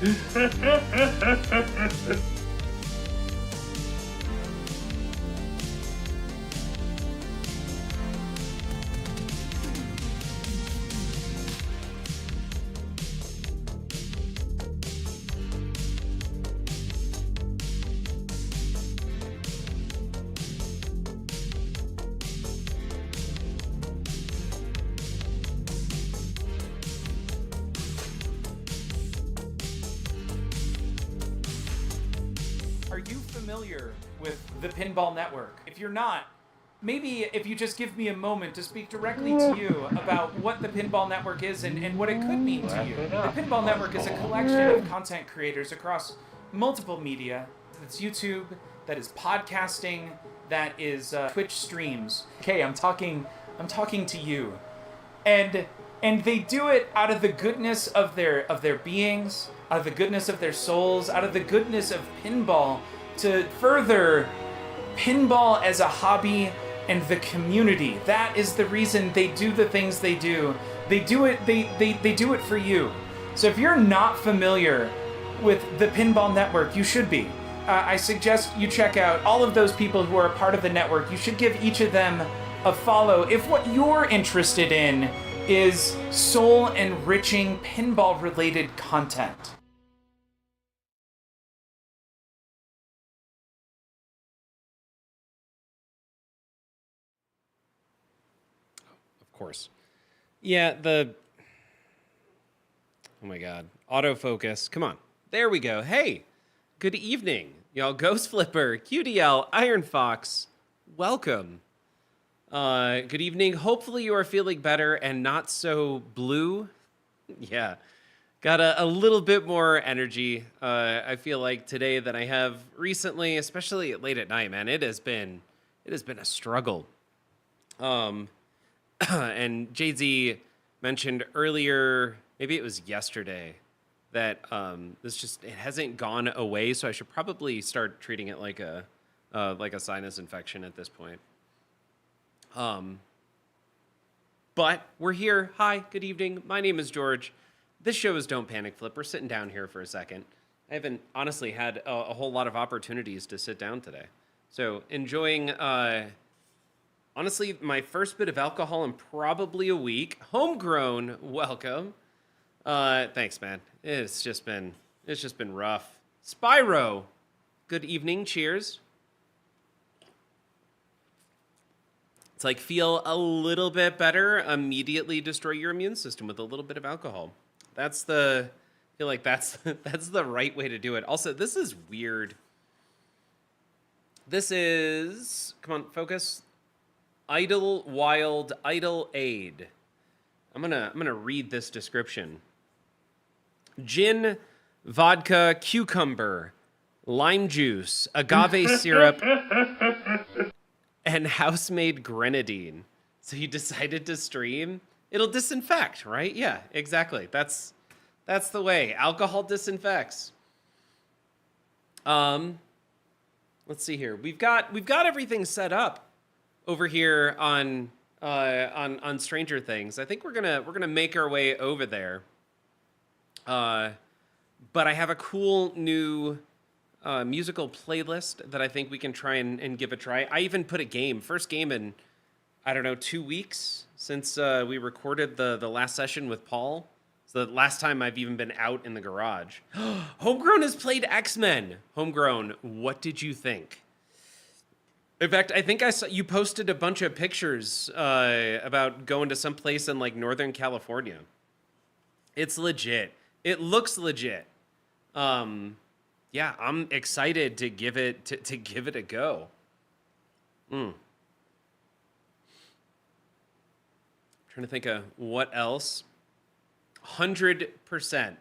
Are you familiar with the Pinball Network? If you're not, maybe if you just give me a moment to speak directly to you about what the Pinball Network is and what it could mean to you. The Pinball Network is a collection of content creators across multiple media. That's YouTube, that is podcasting, that is Twitch streams. Okay, I'm talking to you. And they do it out of the goodness of their beings, out of the goodness of their souls, out of the goodness of pinball, to further pinball as a hobby and the community. That is the reason they do the things they do. They do it they do it for you. So if you're not familiar with the Pinball Network, you should be. I suggest you check out all of those people who are a part of the network. You should give each of them a follow if what you're interested in is soul-enriching pinball-related content. Of course. Yeah, oh my God. Autofocus. Come on. There we go. Hey, good evening. Y'all, Ghost Flipper, QDL, Iron Fox, welcome. Good evening. Hopefully you are feeling better and not so blue. Yeah, got a little bit more energy. I feel like today than I have recently, especially late at night, man. It has been a struggle. And JZ mentioned earlier, maybe it was yesterday, that it hasn't gone away, so I should probably start treating it like a sinus infection at this point. But we're here. Hi, good evening. My name is George. This show is Don't Panic Flip. We're sitting down here for a second. I haven't honestly had a whole lot of opportunities to sit down today. So enjoying, honestly, my first bit of alcohol in probably a week. Homegrown, welcome. Thanks, man. It's just been rough. Spyro, good evening. Cheers. It's like feel a little bit better, immediately destroy your immune system with a little bit of alcohol. I feel like that's the right way to do it. Also, this is weird. This is, come on, focus. Idle Wild Idle Aid. I'm gonna read this description. Gin, vodka, cucumber, lime juice, agave syrup, and house-made grenadine. So you decided to stream? It'll disinfect, right? Yeah, exactly. That's the way. Alcohol disinfects. Let's see here. We've got everything set up over here on Stranger Things. I think we're gonna make our way over there. But I have a cool new musical playlist that I think we can try and give a try. I even put a game, first game in, I don't know, 2 weeks since we recorded the last session with Paul. So the last time I've even been out in the garage. Homegrown has played X-Men. Homegrown, what did you think? In fact, I think I saw you posted a bunch of pictures about going to some place in like Northern California. It's legit. It looks legit. Yeah, I'm excited to give it to give it a go. Trying to think of what else. 100%.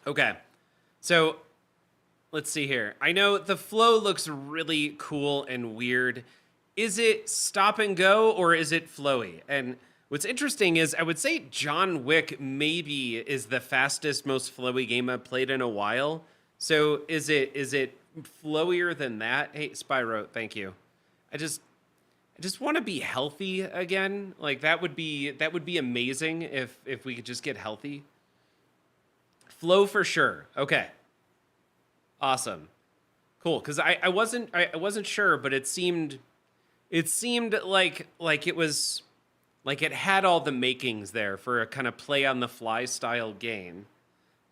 Okay, so let's see here. I know the flow looks really cool and weird. Is it stop and go or is it flowy? And what's interesting is I would say John Wick maybe is the fastest, most flowy game I've played in a while. So is it flowier than that? Hey, Spyro, thank you. I just want to be healthy again. Like that would be amazing if we could just get healthy. Flow for sure. Okay. Awesome. Cool. Because I wasn't sure, but it seemed like it was like it had all the makings there for a kind of play on the fly style game.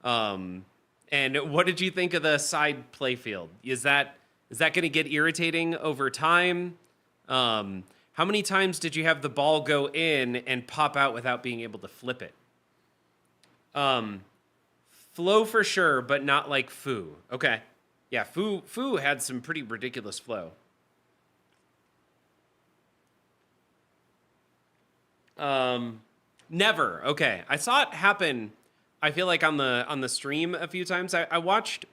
And what did you think of the side play field? Is that going to get irritating over time? How many times did you have the ball go in and pop out without being able to flip it? Flow for sure, but not like Foo. Okay. Yeah, Foo had some pretty ridiculous flow. Never. Okay. I saw it happen, I feel like on the stream a few times. I watched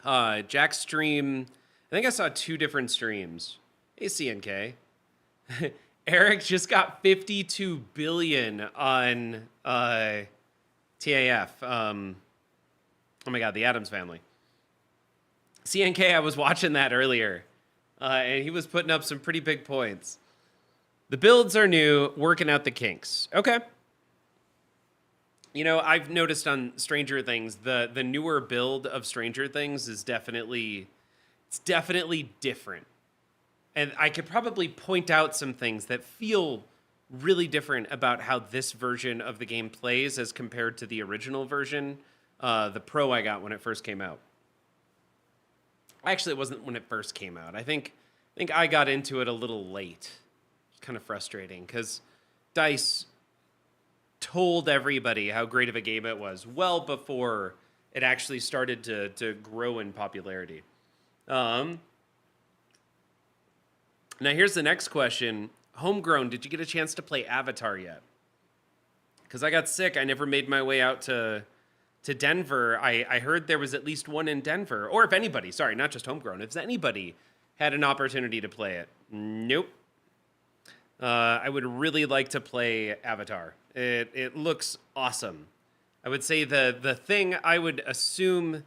Jack's stream. I think I saw 2 different streams. Hey, CNK. Eric just got 52 billion on TAF. Oh my God, the Addams Family. CNK, I was watching that earlier, and he was putting up some pretty big points. The builds are new, working out the kinks. Okay. You know, I've noticed on Stranger Things, the newer build of Stranger Things is definitely different. And I could probably point out some things that feel really different about how this version of the game plays as compared to the original version, the Pro I got when it first came out. Actually, it wasn't when it first came out. I think I got into it a little late. It's kind of frustrating because DICE told everybody how great of a game it was well before it actually started to grow in popularity. Now here's the next question. Homegrown, did you get a chance to play Avatar yet? Because I got sick. I never made my way out to Denver. I heard there was at least one in Denver. Or if anybody, sorry, not just Homegrown, if anybody had an opportunity to play it. Nope. I would really like to play Avatar. It looks awesome. I would say the thing I would assume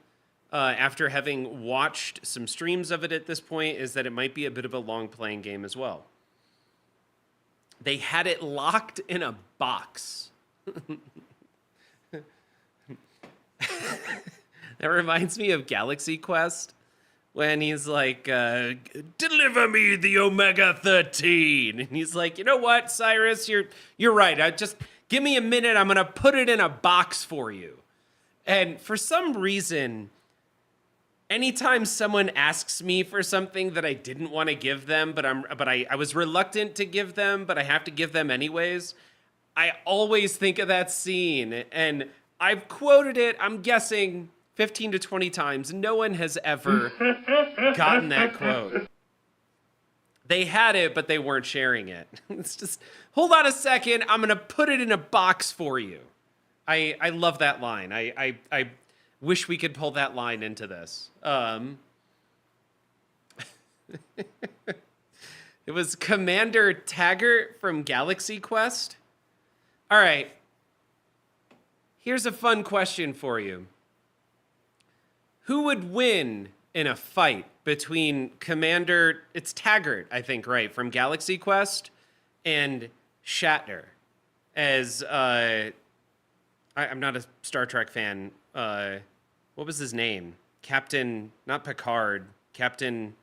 after having watched some streams of it at this point is that it might be a bit of a long playing game as well. They had it locked in a box. That reminds me of Galaxy Quest when he's like, deliver me the Omega 13. And he's like, you know what, Cyrus, you're right. Just give me a minute. I'm going to put it in a box for you. And for some reason, anytime someone asks me for something that I didn't want to give them, but I was reluctant to give them, but I have to give them anyways, I always think of that scene. And I've quoted it, I'm guessing, 15 to 20 times. No one has ever gotten that quote. They had it, but they weren't sharing it. It's just, hold on a second, I'm going to put it in a box for you. I love that line. I wish we could pull that line into this. It was Commander Taggart from Galaxy Quest. All right. Here's a fun question for you. Who would win in a fight between Commander, it's Taggart, I think, right, from Galaxy Quest, and Shatner? As, I'm not a Star Trek fan. What was his name? Captain, not Picard, Captain...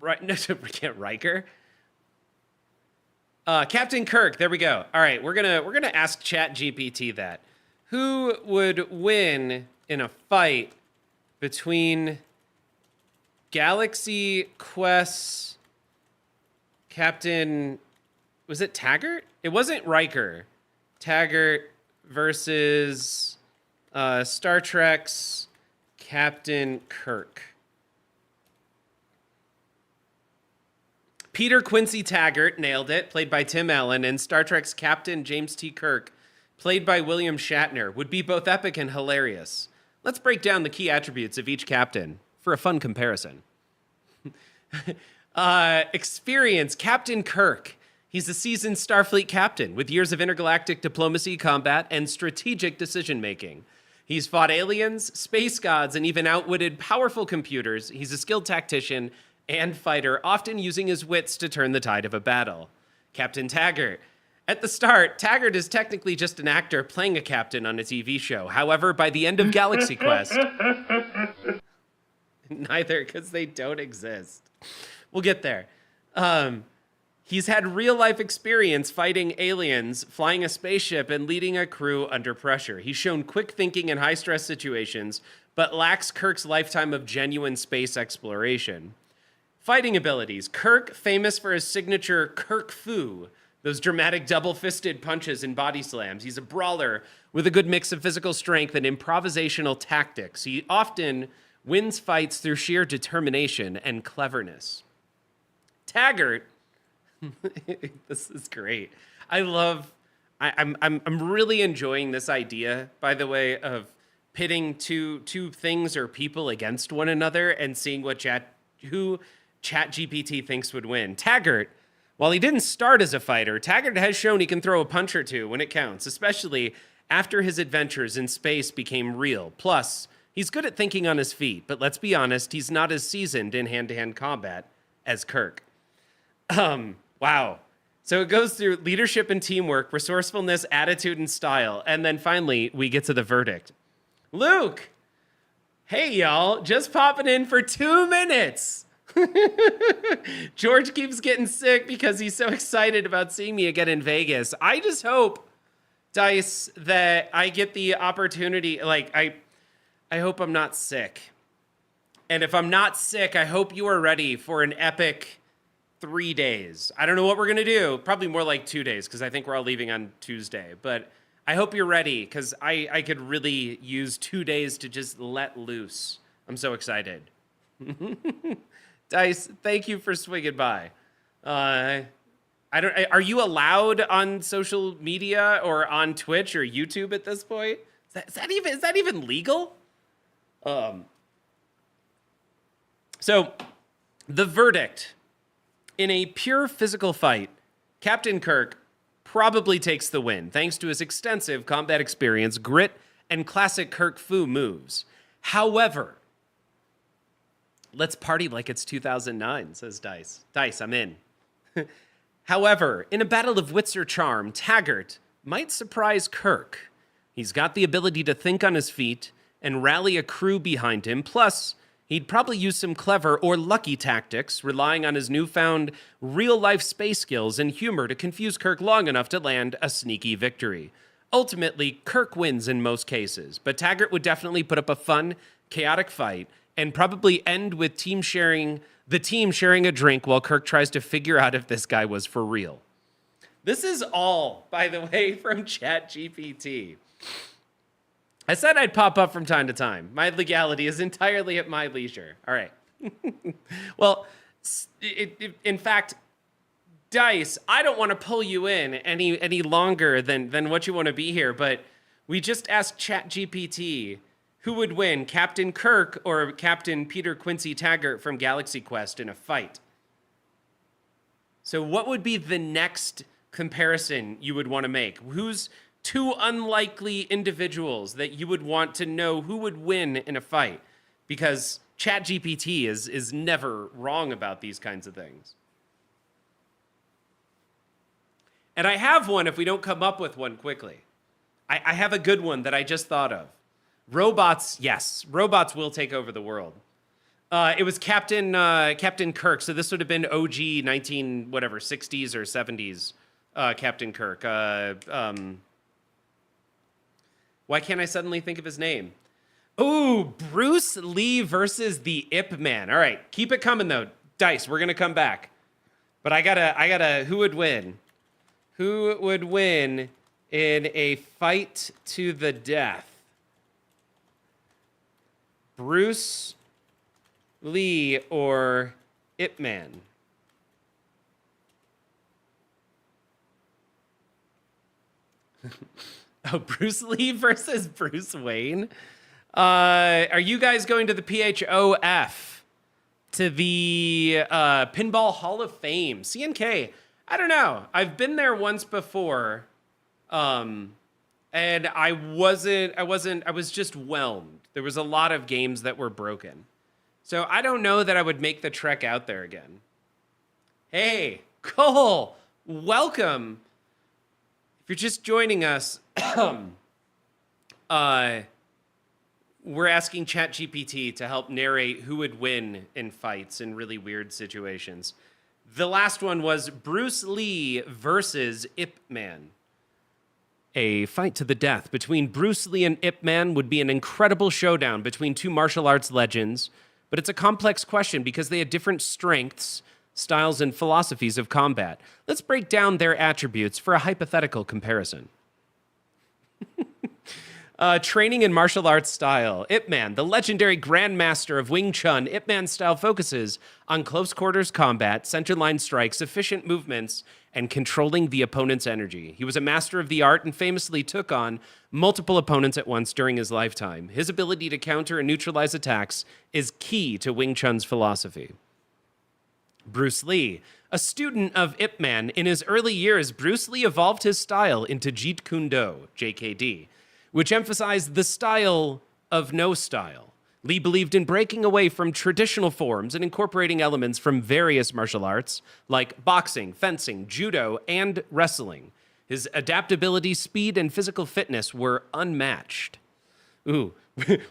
Right, no, forget Riker. Captain Kirk, there we go. All right, we're gonna ask ChatGPT that. Who would win in a fight between Galaxy Quest Captain, was it Taggart? It wasn't Riker. Taggart versus Star Trek's Captain Kirk. Peter Quincy Taggart, nailed it, played by Tim Allen, and Star Trek's Captain James T. Kirk, played by William Shatner, would be both epic and hilarious. Let's break down the key attributes of each captain for a fun comparison. Experience, Captain Kirk. He's a seasoned Starfleet captain with years of intergalactic diplomacy, combat, and strategic decision-making. He's fought aliens, space gods, and even outwitted powerful computers. He's a skilled tactician and fighter, often using his wits to turn the tide of a battle. Captain Taggart. At the start, Taggart is technically just an actor playing a captain on a TV show. However, by the end of Galaxy Quest, neither, because they don't exist. We'll get there. He's had real-life experience fighting aliens, flying a spaceship, and leading a crew under pressure. He's shown quick thinking in high-stress situations, but lacks Kirk's lifetime of genuine space exploration. Fighting abilities. Kirk, famous for his signature Kirk Fu, those dramatic double-fisted punches and body slams. He's a brawler with a good mix of physical strength and improvisational tactics. He often wins fights through sheer determination and cleverness. Taggart, this is great. I'm really enjoying this idea, by the way, of pitting two things or people against one another and seeing who ChatGPT thinks would win. Taggart, while he didn't start as a fighter, Taggart has shown he can throw a punch or two when it counts, especially after his adventures in space became real. Plus, he's good at thinking on his feet, but let's be honest, he's not as seasoned in hand-to-hand combat as Kirk. Wow. So it goes through leadership and teamwork, resourcefulness, attitude, and style. And then finally, we get to the verdict. Luke! Hey, y'all. Just popping in for 2 minutes. George keeps getting sick because he's so excited about seeing me again in Vegas. I just hope, Dice, that I get the opportunity. I hope I'm not sick. And if I'm not sick, I hope you are ready for an epic 3 days. I don't know what we're going to do. Probably more like 2 days because I think we're all leaving on Tuesday. But I hope you're ready because I could really use 2 days to just let loose. I'm so excited. Dice, thank you for swinging by. Are you allowed on social media or on Twitch or YouTube at this point? Is that even legal? So, the verdict. In a pure physical fight, Captain Kirk probably takes the win, thanks to his extensive combat experience, grit, and classic Kirk Fu moves. However, let's party like it's 2009, says Dice. Dice, I'm in. However, in a battle of wits or charm, Taggart might surprise Kirk. He's got the ability to think on his feet and rally a crew behind him, plus he'd probably use some clever or lucky tactics, relying on his newfound real-life space skills and humor to confuse Kirk long enough to land a sneaky victory. Ultimately, Kirk wins in most cases, but Taggart would definitely put up a fun, chaotic fight and probably end with the team sharing a drink while Kirk tries to figure out if this guy was for real. This is all, by the way, from ChatGPT. I said I'd pop up from time to time. My legality is entirely at my leisure. All right. Well, in fact, Dice, I don't want to pull you in any longer than what you want to be here, but we just asked ChatGPT who would win, Captain Kirk or Captain Peter Quincy Taggart from Galaxy Quest in a fight. So what would be the next comparison you would want to make? Who's two unlikely individuals that you would want to know who would win in a fight? Because ChatGPT is never wrong about these kinds of things. And I have one if we don't come up with one quickly. I have a good one that I just thought of. Robots, yes. Robots will take over the world. It was Captain Kirk. So this would have been OG 60s or 70s Captain Kirk. Why can't I suddenly think of his name? Ooh, Bruce Lee versus the Ip Man. All right, keep it coming though. Dice, we're gonna come back. But I gotta. Who would win? Who would win in a fight to the death? Bruce Lee or Ip Man? Oh, Bruce Lee versus Bruce Wayne. Are you guys going to the PHOF? To the Pinball Hall of Fame? CNK, I don't know. I've been there once before. And I was just whelmed. There was a lot of games that were broken. So I don't know that I would make the trek out there again. Hey, Cole, welcome. If you're just joining us, we're asking ChatGPT to help narrate who would win in fights in really weird situations. The last one was Bruce Lee versus Ip Man. A fight to the death between Bruce Lee and Ip Man would be an incredible showdown between two martial arts legends, but it's a complex question because they had different strengths, styles, and philosophies of combat. Let's break down their attributes for a hypothetical comparison. Training in martial arts style. Ip Man, the legendary grandmaster of Wing Chun. Ip Man's style focuses on close quarters combat, center line strikes, efficient movements, and controlling the opponent's energy. He was a master of the art and famously took on multiple opponents at once during his lifetime. His ability to counter and neutralize attacks is key to Wing Chun's philosophy. Bruce Lee, a student of Ip Man. In his early years, Bruce Lee evolved his style into Jeet Kune Do, JKD, which emphasized the style of no style. Lee believed in breaking away from traditional forms and incorporating elements from various martial arts, like boxing, fencing, judo, and wrestling. His adaptability, speed, and physical fitness were unmatched. Ooh,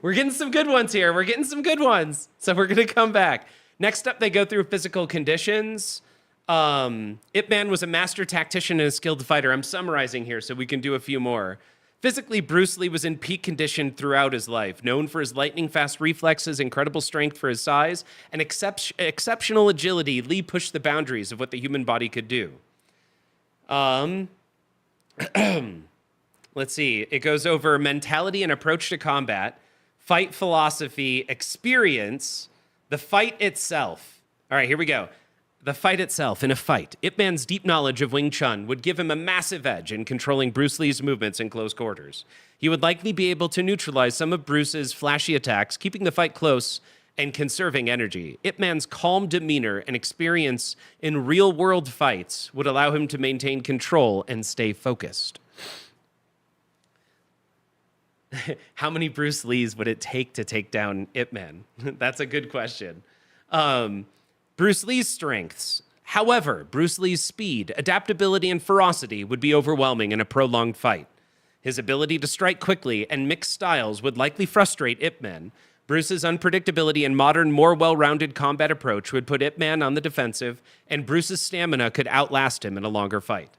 we're getting some good ones here. We're getting some good ones. So we're going to come back. Next up, they go through physical conditions. Ip Man was a master tactician and a skilled fighter. I'm summarizing here so we can do a few more. Physically, Bruce Lee was in peak condition throughout his life, known for his lightning-fast reflexes, incredible strength for his size, and exceptional agility. Lee pushed the boundaries of what the human body could do. Let's see. It goes over mentality and approach to combat, fight philosophy, experience, the fight itself. All right, here we go. The fight itself. In a fight, Ip Man's deep knowledge of Wing Chun would give him a massive edge in controlling Bruce Lee's movements in close quarters. He would likely be able to neutralize some of Bruce's flashy attacks, keeping the fight close and conserving energy. Ip Man's calm demeanor and experience in real-world fights would allow him to maintain control and stay focused. How many Bruce Lees would it take to take down Ip Man? That's a good question. Bruce Lee's strengths. However, Bruce Lee's speed, adaptability, and ferocity would be overwhelming in a prolonged fight. His ability to strike quickly and mix styles would likely frustrate Ip Man. Bruce's unpredictability and modern, more well-rounded combat approach would put Ip Man on the defensive, and Bruce's stamina could outlast him in a longer fight.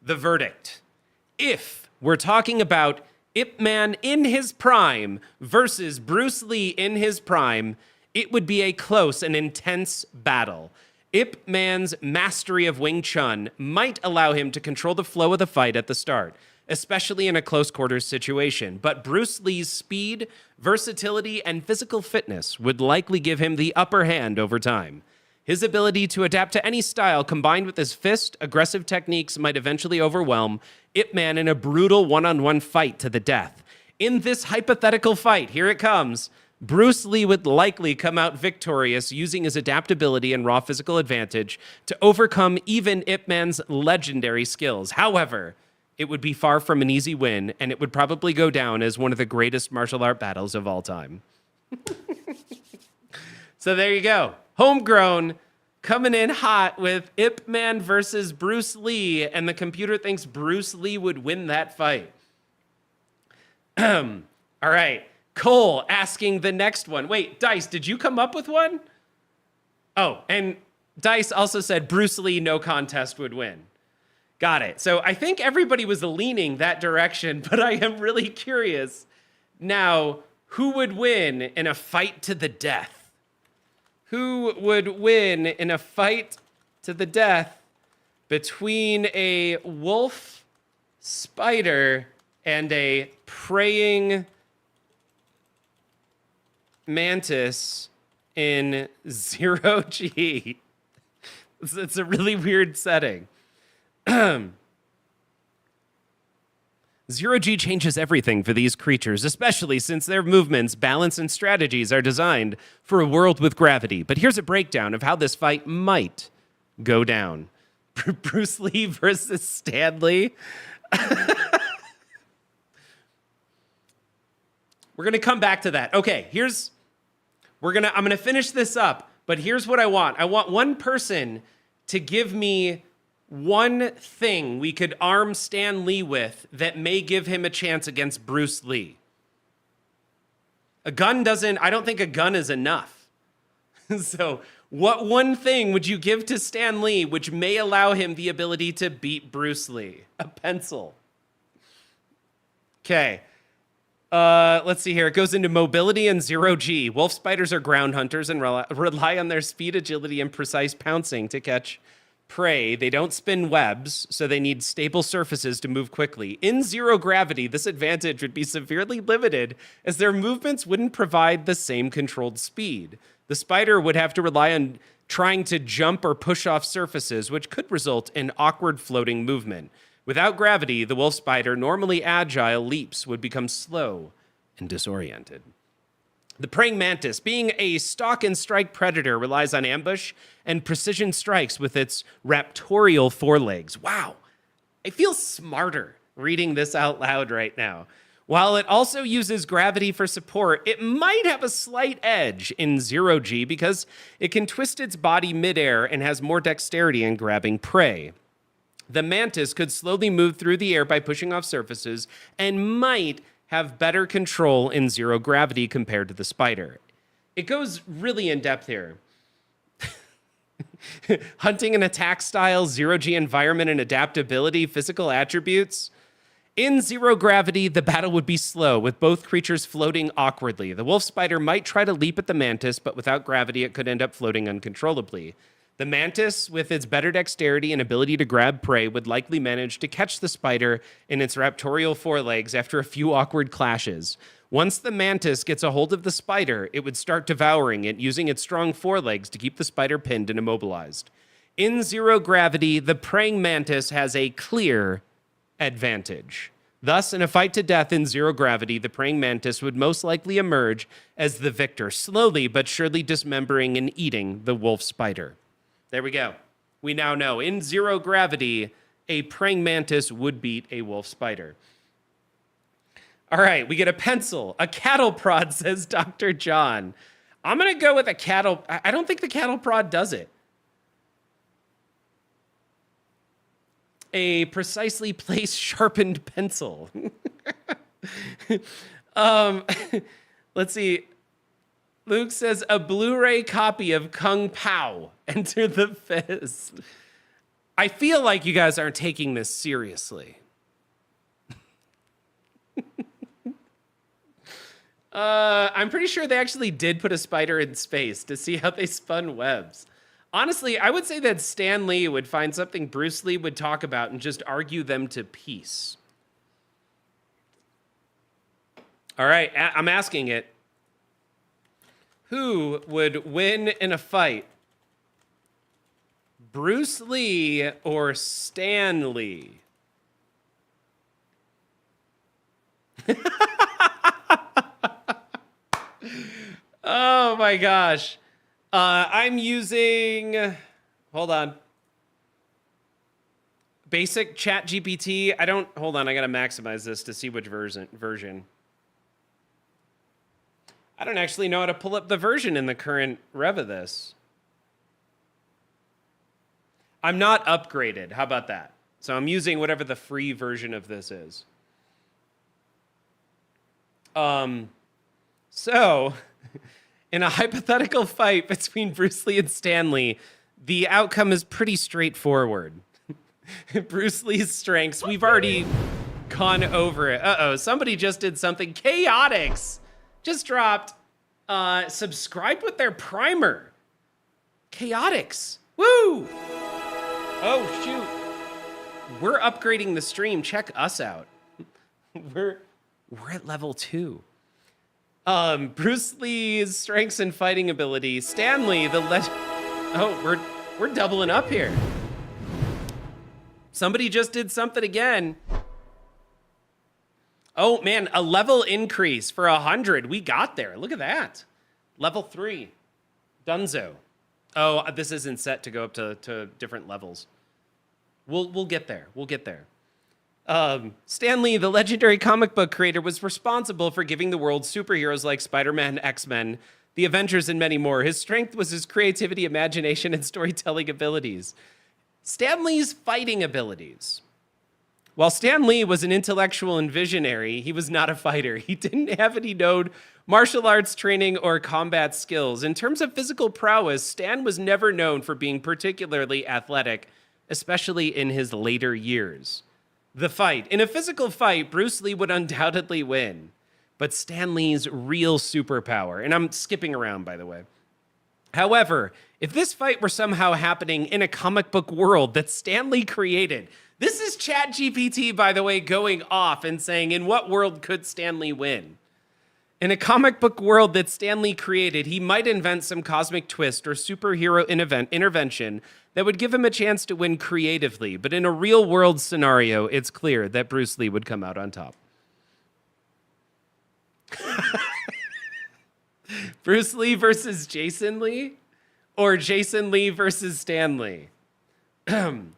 The verdict. If we're talking about Ip Man in his prime versus Bruce Lee in his prime, it would be a close and intense battle. Ip Man's mastery of Wing Chun might allow him to control the flow of the fight at the start, especially in a close quarters situation. But Bruce Lee's speed, versatility, and physical fitness would likely give him the upper hand over time. His ability to adapt to any style combined with his fist, aggressive techniques might eventually overwhelm Ip Man in a brutal one-on-one fight to the death. In this hypothetical fight, here it comes, Bruce Lee would likely come out victorious using his adaptability and raw physical advantage to overcome even Ip Man's legendary skills. However, it would be far from an easy win, and it would probably go down as one of the greatest martial art battles of all time. So there you go. Homegrown, coming in hot with Ip Man versus Bruce Lee, and the computer thinks Bruce Lee would win that fight. All right. Cole asking the next one. Wait, Dice, did you come up with one? Oh, and Dice also said Bruce Lee, no contest, would win. Got it. So I think everybody was leaning that direction, but I am really curious now, who would win in a fight to the death? Who would win in a fight to the death between a wolf spider and a praying mantis in 0G? It's a really weird setting. 0G changes everything for these creatures, especially since their movements, balance, and strategies are designed for a world with gravity. But here's a breakdown of how this fight might go down. Bruce Lee versus Stan Lee. We're going to come back to that. Okay, I'm going to finish this up, but here's what I want. I want one person to give me one thing we could arm Stan Lee with that may give him a chance against Bruce Lee. I don't think a gun is enough. So what one thing would you give to Stan Lee which may allow him the ability to beat Bruce Lee? A pencil. Okay. Let's see here. It goes into mobility and zero G. Wolf spiders are ground hunters and rely on their speed, agility, and precise pouncing to catch prey. They don't spin webs, so they need stable surfaces to move quickly. In zero gravity, this advantage would be severely limited as their movements wouldn't provide the same controlled speed. The spider would have to rely on trying to jump or push off surfaces, which could result in awkward floating movement. Without gravity, the wolf spider, normally agile, leaps would become slow and disoriented. The praying mantis, being a stalk and strike predator, relies on ambush and precision strikes with its raptorial forelegs. Wow, I feel smarter reading this out loud right now. While it also uses gravity for support, it might have a slight edge in zero G because it can twist its body midair and has more dexterity in grabbing prey. The mantis could slowly move through the air by pushing off surfaces and might have better control in zero gravity compared to the spider. It goes really in depth here. Hunting and attack style, zero G environment and adaptability, physical attributes. In zero gravity, the battle would be slow, with both creatures floating awkwardly. The wolf spider might try to leap at the mantis, but without gravity, it could end up floating uncontrollably. The mantis, with its better dexterity and ability to grab prey, would likely manage to catch the spider in its raptorial forelegs after a few awkward clashes. Once the mantis gets a hold of the spider, it would start devouring it, using its strong forelegs to keep the spider pinned and immobilized. In zero gravity, the praying mantis has a clear advantage. Thus, in a fight to death in zero gravity, the praying mantis would most likely emerge as the victor, slowly but surely dismembering and eating the wolf spider. There we go. We now know in zero gravity, a praying mantis would beat a wolf spider. All right, we get a pencil. A cattle prod, says Dr. John. I'm going to go with a cattle. I don't think the cattle prod does it. A precisely placed sharpened pencil. Let's see. Luke says a Blu-ray copy of Kung Pao. Enter the Fist. I feel like you guys aren't taking this seriously. I'm pretty sure they actually did put a spider in space to see how they spun webs. Honestly, I would say that Stan Lee would find something Bruce Lee would talk about and just argue them to peace. All right, I'm asking it. Who would win in a fight? Bruce Lee or Stan Lee? Oh my gosh. I'm using, hold on. Basic Chat GPT. Hold on, I gotta maximize this to see which version. I don't actually know how to pull up the version in the current rev of this. I'm not upgraded. How about that? So I'm using whatever the free version of this is. So, in a hypothetical fight between Bruce Lee and Stan Lee, the outcome is pretty straightforward. Bruce Lee's strengths, we've already gone over it. Uh-oh, somebody just did something. Chaotix just dropped, subscribed with their primer. Chaotix, woo! Oh, shoot. We're upgrading the stream. Check us out. We're at level 2. Bruce Lee's strengths and fighting ability. Stan Lee, oh, we're doubling up here. Somebody just did something again. Oh man, a level increase for 100. We got there. Look at that. Level 3. Dunzo. Oh, this isn't set to go up to different levels. We'll get there. We'll get there. Stan Lee, the legendary comic book creator, was responsible for giving the world superheroes like Spider-Man, X-Men, the Avengers, and many more. His strength was his creativity, imagination, and storytelling abilities. Stan Lee's fighting abilities. While Stan Lee was an intellectual and visionary, he was not a fighter. He didn't have any known martial arts training or combat skills. In terms of physical prowess, Stan was never known for being particularly athletic, especially in his later years. The fight. In a physical fight, Bruce Lee would undoubtedly win. But Stan Lee's real superpower, and I'm skipping around, by the way. However, if this fight were somehow happening in a comic book world that Stan Lee created, this is ChatGPT, by the way, going off and saying, in what world could Stan Lee win? In a comic book world that Stan Lee created, he might invent some cosmic twist or superhero intervention that would give him a chance to win creatively. But in a real world scenario, it's clear that Bruce Lee would come out on top. Bruce Lee versus Jason Lee? Or Jason Lee versus Stan Lee? In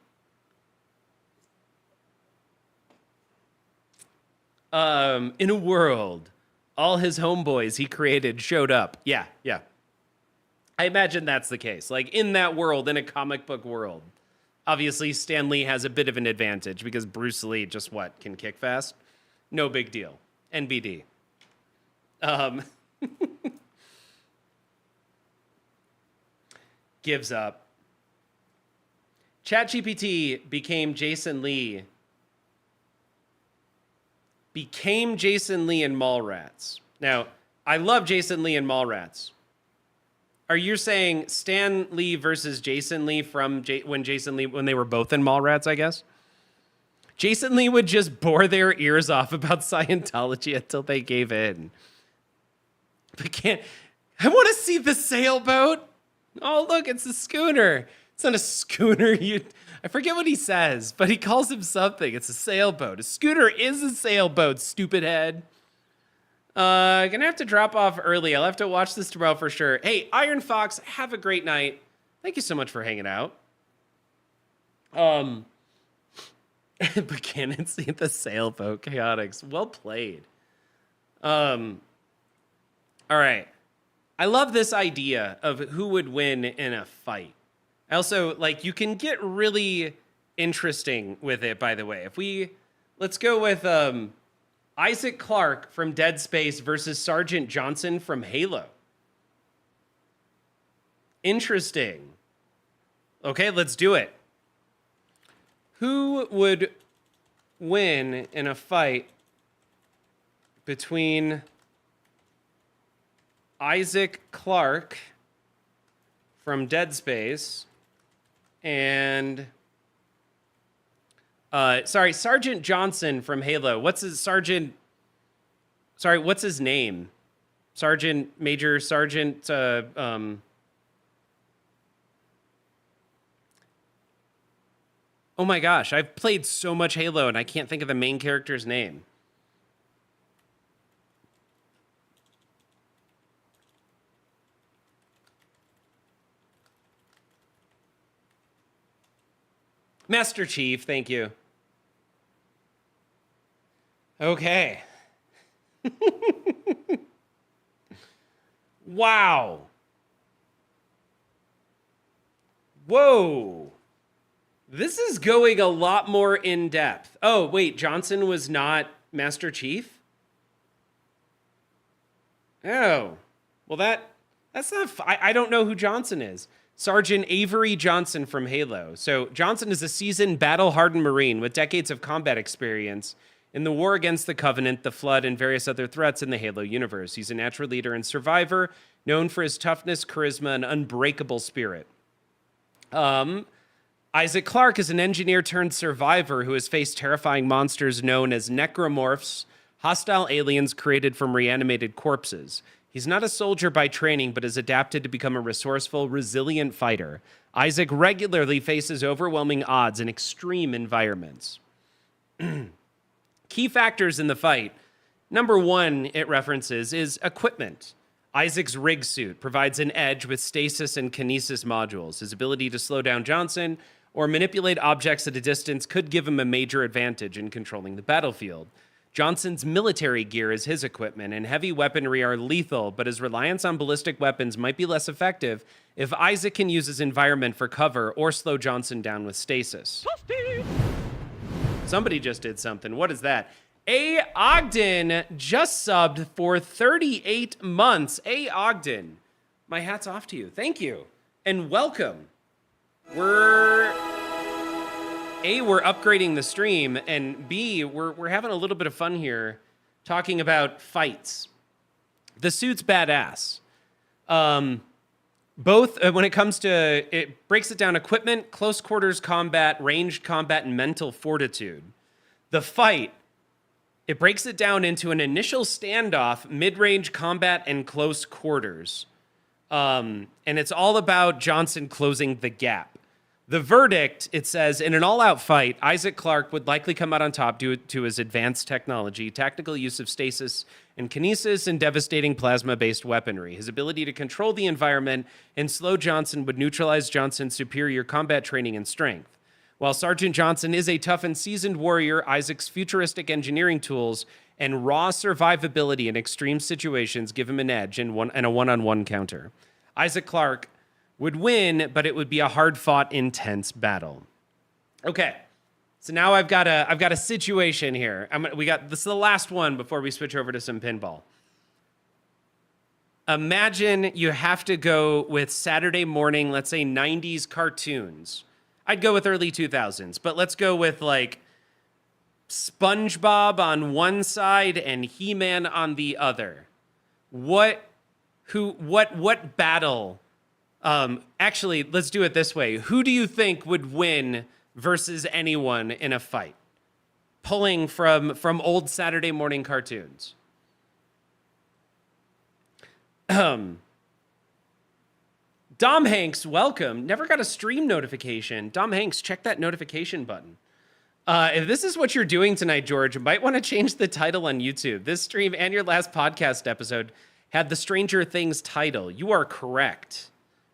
a world, all his homeboys he created showed up. Yeah. I imagine that's the case. Like, in that world, in a comic book world, obviously Stan Lee has a bit of an advantage because Bruce Lee just, can kick fast? No big deal. NBD. Gives up. ChatGPT became Jason Lee in Mallrats. Now, I love Jason Lee in Mallrats. Are you saying Stan Lee versus Jason Lee from when they were both in Mallrats, I guess? Jason Lee would just bore their ears off about Scientology until they gave in. I want to see the sailboat. Oh, look, it's a schooner. It's not a schooner. I forget what he says, but he calls him something. It's a sailboat. A scooter is a sailboat, stupid head. Gonna have to drop off early. I'll have to watch this tomorrow for sure. Hey, Iron Fox, have a great night. Thank you so much for hanging out. Buchanan see the sailboat. Chaotix. Well played. All right. I love this idea of who would win in a fight. Also, you can get really interesting with it, by the way. Let's go with Isaac Clarke from Dead Space versus Sergeant Johnson from Halo. Interesting. Okay, let's do it. Who would win in a fight between Isaac Clarke from Dead Space and Sergeant Johnson from Halo? What's his name? Major Sergeant Oh my gosh, I've played so much Halo and I can't think of the main character's name. Master Chief, thank you. Okay. Wow. Whoa. This is going a lot more in depth. Oh, wait, Johnson was not Master Chief? Oh. Well, that's not... I don't know who Johnson is. Sergeant Avery Johnson from Halo. So Johnson is a seasoned, battle-hardened Marine with decades of combat experience in the war against the Covenant, the Flood, and various other threats in the Halo universe. He's a natural leader and survivor, known for his toughness, charisma, and unbreakable spirit. Isaac Clarke is an engineer-turned-survivor who has faced terrifying monsters known as necromorphs, hostile aliens created from reanimated corpses. He's not a soldier by training, but has adapted to become a resourceful, resilient fighter. Isaac regularly faces overwhelming odds in extreme environments. Key factors in the fight. Number one, it references, is equipment. Isaac's rig suit provides an edge with stasis and kinesis modules. His ability to slow down Johnson or manipulate objects at a distance could give him a major advantage in controlling the battlefield. Johnson's military gear is his equipment, and heavy weaponry are lethal, but his reliance on ballistic weapons might be less effective if Isaac can use his environment for cover or slow Johnson down with stasis. Somebody just did something. What is that? A. Ogden just subbed for 38 months. A. Ogden, my hat's off to you. Thank you, and welcome. We're upgrading the stream, and B, we're having a little bit of fun here talking about fights. The suit's badass. Both, when it comes to, it breaks it down: equipment, close quarters combat, ranged combat, and mental fortitude. The fight, it breaks it down into an initial standoff, mid-range combat, and close quarters. And it's all about Johnson closing the gap. The verdict, it says, in an all-out fight, Isaac Clarke would likely come out on top due to his advanced technology, tactical use of stasis and kinesis, and devastating plasma-based weaponry. His ability to control the environment and slow Johnson would neutralize Johnson's superior combat training and strength. While Sergeant Johnson is a tough and seasoned warrior, Isaac's futuristic engineering tools and raw survivability in extreme situations give him an edge in a one-on-one counter. Isaac Clarke would win, but it would be a hard-fought, intense battle. Okay, so now I've got a situation here. This is the last one before we switch over to some pinball. Imagine you have to go with Saturday morning, let's say 90s cartoons. I'd go with early 2000s, but let's go with like SpongeBob on one side and He-Man on the other. What battle? Actually, let's do it this way. Who do you think would win versus anyone in a fight? Pulling from old Saturday morning cartoons. Dom Hanks, welcome. Never got a stream notification. Dom Hanks, check that notification button. If this is what you're doing tonight, George, you might want to change the title on YouTube. This stream and your last podcast episode had the Stranger Things title. You are correct.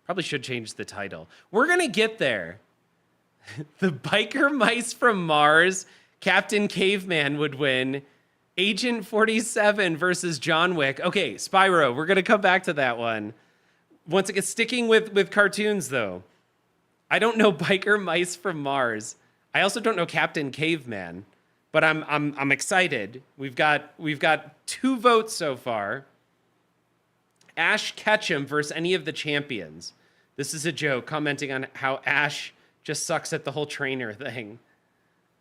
Probably should change the title. We're going to get there. The biker mice from Mars, Captain Caveman would win. Agent 47 versus John Wick. Okay, Spyro, we're going to come back to that one. Once again, sticking with cartoons, though. I don't know biker mice from Mars. I also don't know Captain Caveman, but I'm excited. We've got 2 votes so far. Ash Ketchum versus any of the champions. This is a joke, commenting on how Ash just sucks at the whole trainer thing.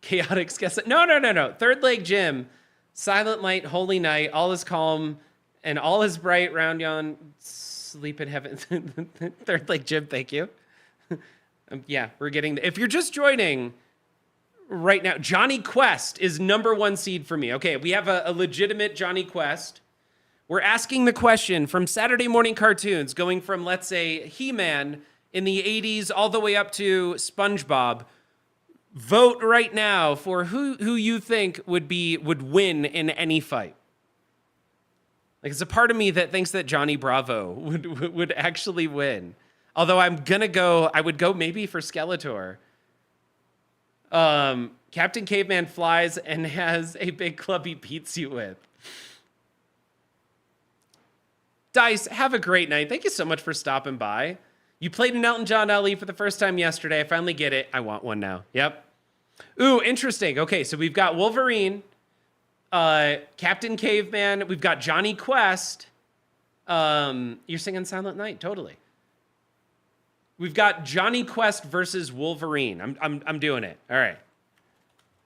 Chaotic guess. No. Third Leg Jim, Silent Light, Holy Night, all is calm, and all is bright round yon sleep in heaven. Third Leg Jim, thank you. Yeah, we're getting. If you're just joining right now, Johnny Quest is #1 seed for me. Okay, we have a legitimate Johnny Quest. We're asking the question from Saturday morning cartoons, going from, let's say, He-Man in the 80s all the way up to SpongeBob. Vote right now for who you think would win in any fight. Like, it's a part of me that thinks that Johnny Bravo would actually win. Although I would go maybe for Skeletor. Captain Caveman flies and has a big club he beats you with. Dice, have a great night. Thank you so much for stopping by. You played an Elton John LE for the first time yesterday. I finally get it. I want one now. Yep. Ooh, interesting. Okay, so we've got Wolverine, Captain Caveman. We've got Johnny Quest. You're singing Silent Night, totally. We've got Johnny Quest versus Wolverine. I'm doing it. All right.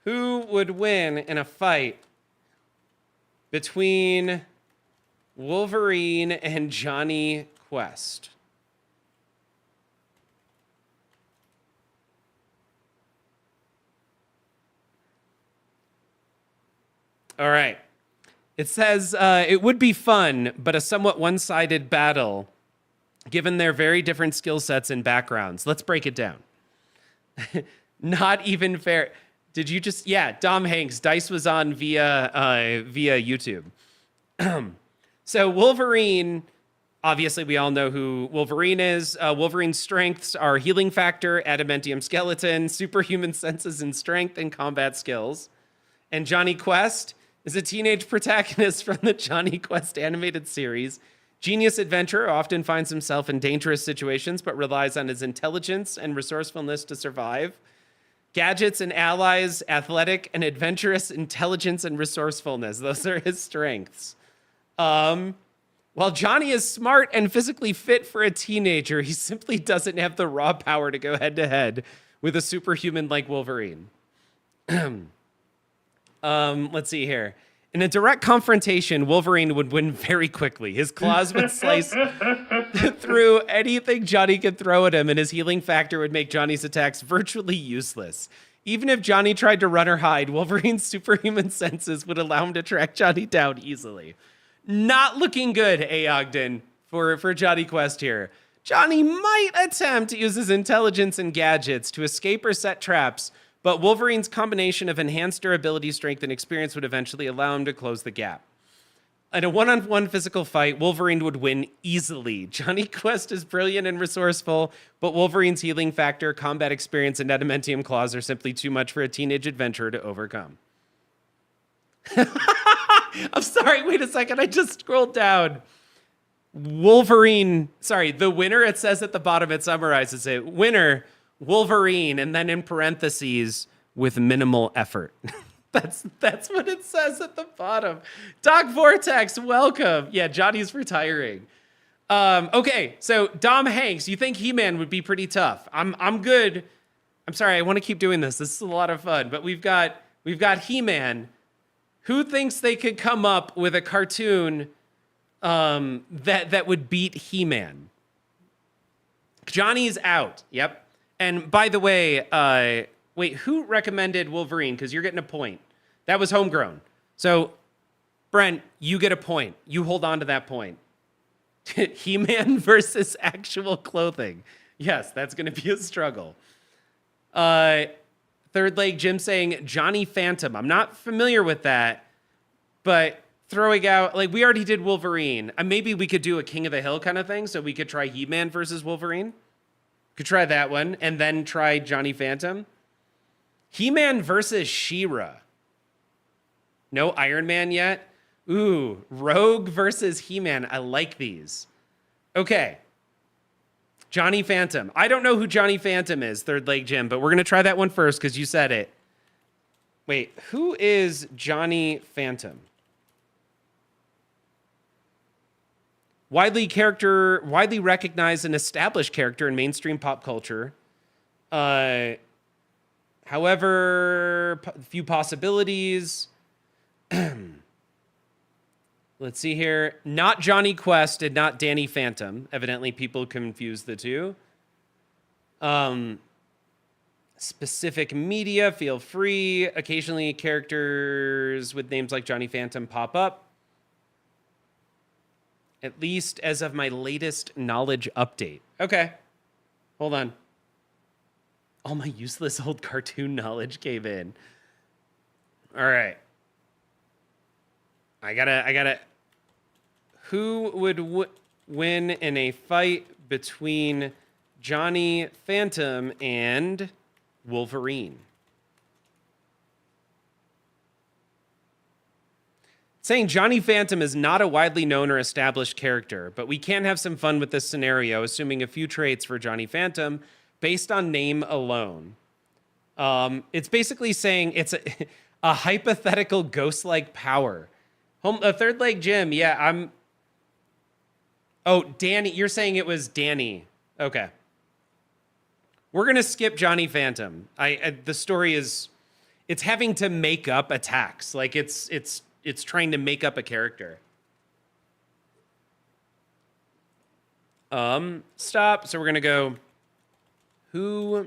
Who would win in a fight between Wolverine and Johnny Quest? All right. It says, it would be fun, but a somewhat one-sided battle, given their very different skill sets and backgrounds. Let's break it down. Not even fair. Did you just... Yeah, Dom Hanks. Dice was on via YouTube. So Wolverine, obviously we all know who Wolverine is. Wolverine's strengths are healing factor, adamantium skeleton, superhuman senses and strength, and combat skills. And Johnny Quest, is a teenage protagonist from the Johnny Quest animated series. Genius adventurer often finds himself in dangerous situations, but relies on his intelligence and resourcefulness to survive. Gadgets and allies, athletic and adventurous, intelligence and resourcefulness. Those are his strengths. While Johnny is smart and physically fit for a teenager, he simply doesn't have the raw power to go head to head with a superhuman like Wolverine. Let's see here. In a direct confrontation, Wolverine would win very quickly. His claws would slice through anything Johnny could throw at him, and his healing factor would make Johnny's attacks virtually useless. Even if Johnny tried to run or hide, Wolverine's superhuman senses would allow him to track Johnny down easily. Not looking good, A. Ogden, for Johnny Quest here. Johnny might attempt to use his intelligence and gadgets to escape or set traps, but Wolverine's combination of enhanced durability, strength, and experience would eventually allow him to close the gap. In a one-on-one physical fight, Wolverine would win easily. Johnny Quest is brilliant and resourceful, but Wolverine's healing factor, combat experience, and adamantium claws are simply too much for a teenage adventurer to overcome. I'm sorry, wait a second, I just scrolled down. Wolverine, sorry, the winner, it says at the bottom, it summarizes it. Winner, Wolverine, and then in parentheses, with minimal effort. That's what it says at the bottom. Doc Vortex, welcome. Yeah, Johnny's retiring. Okay, so Dom Hanks, you think He-Man would be pretty tough? I'm good. I'm sorry, I want to keep doing this. This is a lot of fun. But we've got He-Man. Who thinks they could come up with a cartoon that would beat He-Man? Johnny's out. Yep. And by the way, wait, who recommended Wolverine? Because you're getting a point. That was homegrown. So, Brent, you get a point. You hold on to that point. He-Man versus actual clothing. Yes, that's going to be a struggle. Third Leg Jim saying Johnny Phantom. I'm not familiar with that, but throwing out, like, we already did Wolverine. Maybe we could do a King of the Hill kind of thing, so we could try He-Man versus Wolverine. Could try that one, and then try Johnny Phantom. He-Man versus She-Ra. No Iron Man yet? Ooh, Rogue versus He-Man. I like these. Okay. Johnny Phantom. I don't know who Johnny Phantom is, Third Leg Jim, but we're going to try that one first because you said it. Wait, who is Johnny Phantom? Widely recognized and established character in mainstream pop culture. However, few possibilities. Let's see here. Not Johnny Quest and not Danny Phantom. Evidently, people confuse the two. Specific media, feel free. Occasionally, characters with names like Johnny Phantom pop up. At least as of my latest knowledge update. Okay. Hold on. All my useless old cartoon knowledge came in. All right. I gotta. Who would win in a fight between Johnny Phantom and Wolverine? Saying Johnny Phantom is not a widely known or established character, but we can have some fun with this scenario, assuming a few traits for Johnny Phantom based on name alone. It's basically saying it's a hypothetical ghost-like power. Third Leg Jim, yeah, Oh, Danny, you're saying it was Danny. Okay. We're going to skip Johnny Phantom. The story is, it's having to make up attacks. Like, it's trying to make up a character. Stop. So we're going to go, who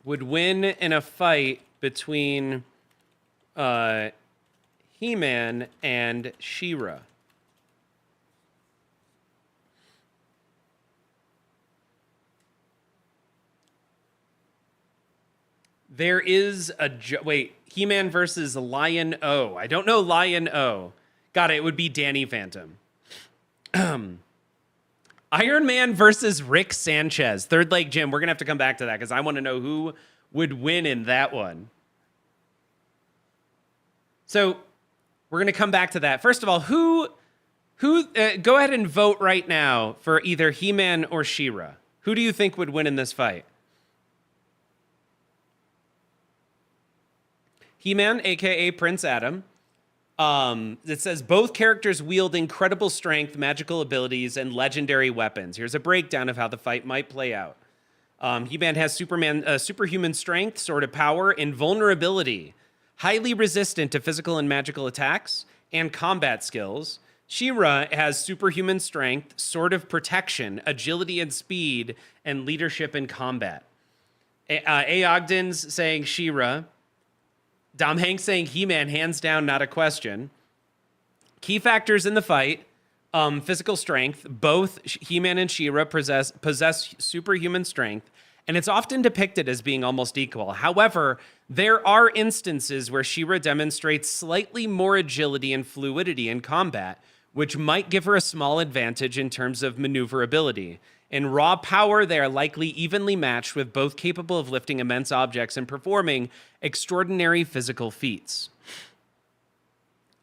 would win in a fight between He-Man and She-Ra? There is wait, He-Man versus Lion-O. I don't know Lion-O. Got it. It would be Danny Phantom. Iron Man versus Rick Sanchez. Third Leg Jim. We're going to have to come back to that because I want to know who would win in that one. So We're going to come back to that. First of all, who go ahead and vote right now for either He-Man or She-Ra. Who do you think would win in this fight? He-Man, aka Prince Adam. It says both characters wield incredible strength, magical abilities, and legendary weapons. Here's a breakdown of how the fight might play out. He-Man has superhuman strength, sword of power, invulnerability, highly resistant to physical and magical attacks, and combat skills. She-Ra has superhuman strength, sword of protection, agility and speed, and leadership in combat. A. Ogden's saying She-Ra. Dom Hanks saying He-Man, hands down, not a question. Key factors in the fight, physical strength. Both He-Man and She-Ra possess superhuman strength, and it's often depicted as being almost equal. However, there are instances where She-Ra demonstrates slightly more agility and fluidity in combat, which might give her a small advantage in terms of maneuverability. In raw power, they are likely evenly matched, with both capable of lifting immense objects and performing extraordinary physical feats.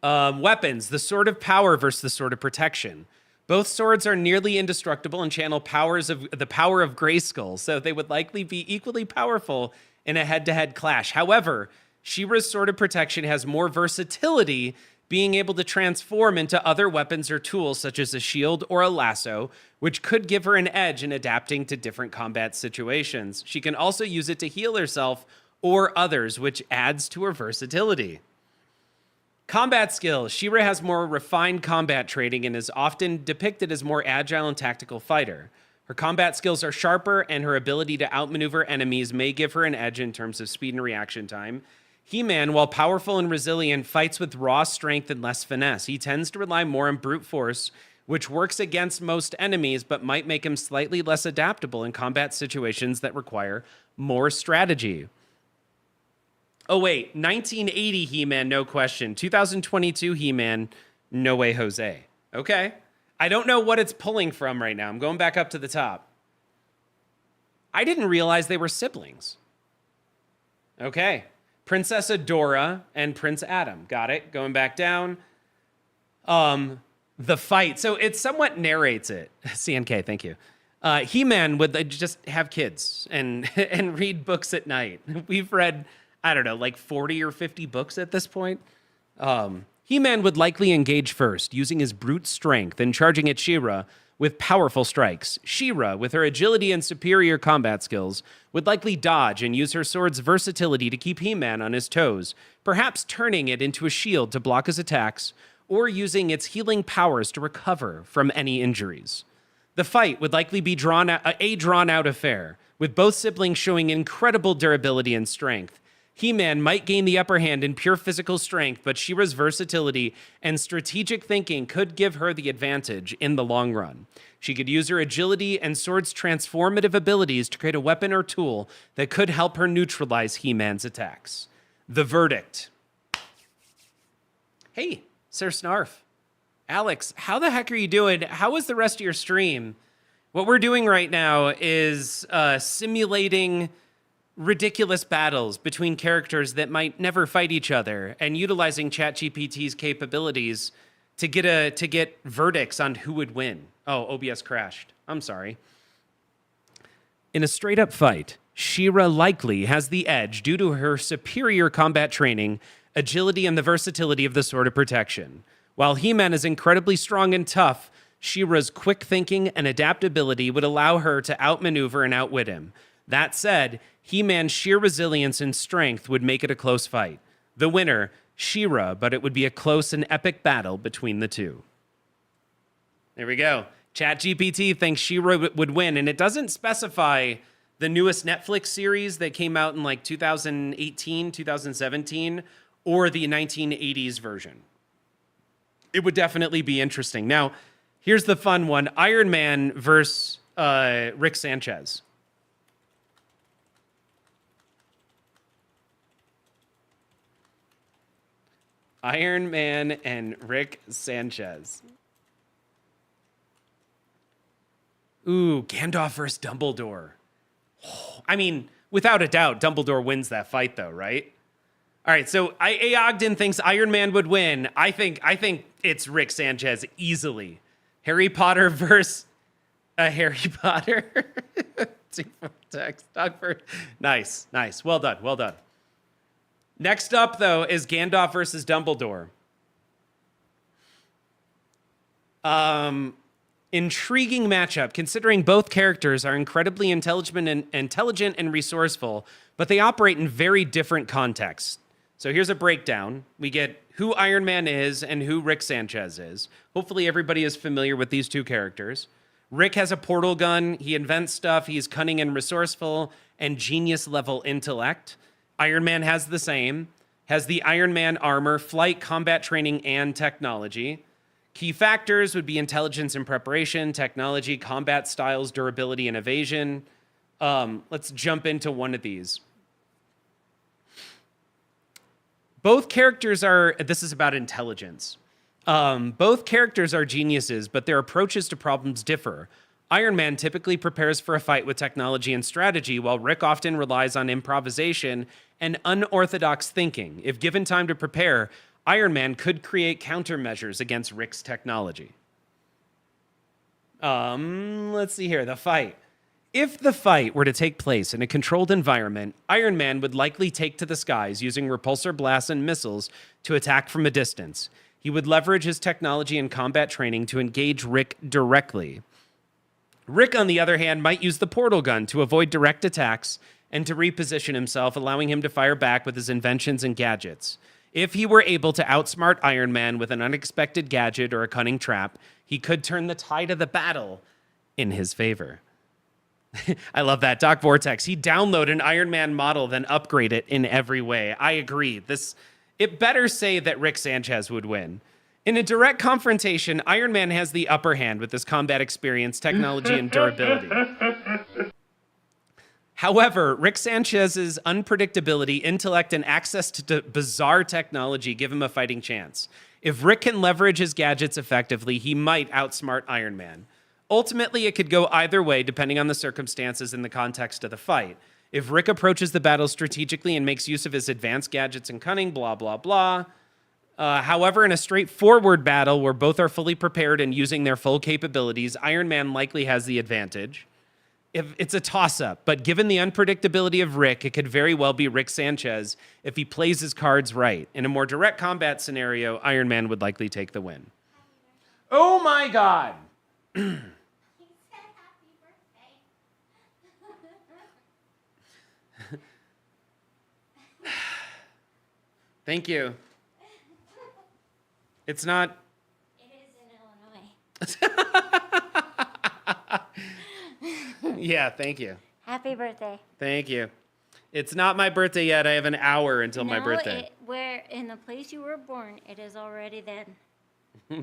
Weapons, the Sword of Power versus the Sword of Protection. Both swords are nearly indestructible and channel the power of Grayskull, so they would likely be equally powerful in a head-to-head clash. However, She-Ra's Sword of Protection has more versatility, being able to transform into other weapons or tools such as a shield or a lasso, which could give her an edge in adapting to different combat situations. She can also use it to heal herself or others, which adds to her versatility. Combat skills. She-Ra has more refined combat training and is often depicted as more agile and tactical fighter. Her combat skills are sharper, and her ability to outmaneuver enemies may give her an edge in terms of speed and reaction time. He-Man, while powerful and resilient, fights with raw strength and less finesse. He tends to rely more on brute force, which works against most enemies, but might make him slightly less adaptable in combat situations that require more strategy. Oh, wait, 1980 He-Man, no question. 2022 He-Man, no way Jose. Okay. I don't know what it's pulling from right now. I'm going back up to the top. I didn't realize they were siblings. Okay. Princess Adora and Prince Adam. Got it. Going back down. The fight. So it somewhat narrates it. CNK, thank you. He-Man would just have kids and read books at night. We've read, I don't know, like 40 or 50 books at this point. He-Man would likely engage first, using his brute strength and charging at She-Ra with powerful strikes. She-Ra, with her agility and superior combat skills, would likely dodge and use her sword's versatility to keep He-Man on his toes, perhaps turning it into a shield to block his attacks, or using its healing powers to recover from any injuries. The fight would likely be a drawn-out affair, with both siblings showing incredible durability and strength. He-Man might gain the upper hand in pure physical strength, but She-Ra's versatility and strategic thinking could give her the advantage in the long run. She could use her agility and sword's transformative abilities to create a weapon or tool that could help her neutralize He-Man's attacks. The verdict. Hey, Sir Snarf. Alex, how the heck are you doing? How was the rest of your stream? What we're doing right now is simulating ridiculous battles between characters that might never fight each other, and utilizing ChatGPT's capabilities to get verdicts on who would win. Oh, OBS crashed. I'm sorry. In a straight-up fight, She-Ra likely has the edge due to her superior combat training, agility, and the versatility of the Sword of Protection. While He-Man is incredibly strong and tough, She-Ra's quick thinking and adaptability would allow her to outmaneuver and outwit him. That said, He-Man's sheer resilience and strength would make it a close fight. The winner, She-Ra, but it would be a close and epic battle between the two. There we go. ChatGPT thinks She-Ra would win, and it doesn't specify the newest Netflix series that came out in like 2018, 2017, or the 1980s version. It would definitely be interesting. Now, here's the fun one. Iron Man versus Rick Sanchez. Iron Man and Rick Sanchez. Ooh, Gandalf versus Dumbledore. I mean, without a doubt, Dumbledore wins that fight, though, right? All right, so A. Ogden thinks Iron Man would win. I think it's Rick Sanchez easily. Harry Potter versus Harry Potter. Text. Nice. Well done. Next up, though, is Gandalf versus Dumbledore. Intriguing matchup, considering both characters are incredibly intelligent and resourceful, but they operate in very different contexts. So here's a breakdown. We get who Iron Man is and who Rick Sanchez is. Hopefully everybody is familiar with these two characters. Rick has a portal gun. He invents stuff. He's cunning and resourceful and genius level intellect. Iron Man has the same. Has the Iron Man armor, flight, combat training, and technology. Key factors would be intelligence and preparation, technology, combat styles, durability, and evasion. Let's jump into one of these. Both characters are, this is about intelligence. Both characters are geniuses, but their approaches to problems differ. Iron Man typically prepares for a fight with technology and strategy, while Rick often relies on improvisation and unorthodox thinking. If given time to prepare, Iron Man could create countermeasures against Rick's technology. Let's see here, the fight. If the fight were to take place in a controlled environment, Iron Man would likely take to the skies using repulsor blasts and missiles to attack from a distance. He would leverage his technology and combat training to engage Rick directly. Rick, on the other hand, might use the portal gun to avoid direct attacks and to reposition himself, allowing him to fire back with his inventions and gadgets. If he were able to outsmart Iron Man with an unexpected gadget or a cunning trap, he could turn the tide of the battle in his favor. I love that. Doc Vortex, he'd download an Iron Man model, then upgrade it in every way. I agree. It better say that Rick Sanchez would win. In a direct confrontation, Iron Man has the upper hand with his combat experience, technology, and durability. However, Rick Sanchez's unpredictability, intellect, and access to bizarre technology give him a fighting chance. If Rick can leverage his gadgets effectively, he might outsmart Iron Man. Ultimately, it could go either way depending on the circumstances and the context of the fight. If Rick approaches the battle strategically and makes use of his advanced gadgets and cunning, blah, blah, blah. However, in a straightforward battle where both are fully prepared and using their full capabilities, Iron Man likely has the advantage. If it's a toss-up, but given the unpredictability of Rick, it could very well be Rick Sanchez if he plays his cards right. In a more direct combat scenario, Iron Man would likely take the win. Oh my God! Thank you. It's not... It is in Illinois. Yeah, thank you. Happy birthday. Thank you. It's not my birthday yet. I have an hour until my birthday. Where in the place you were born, it is already then.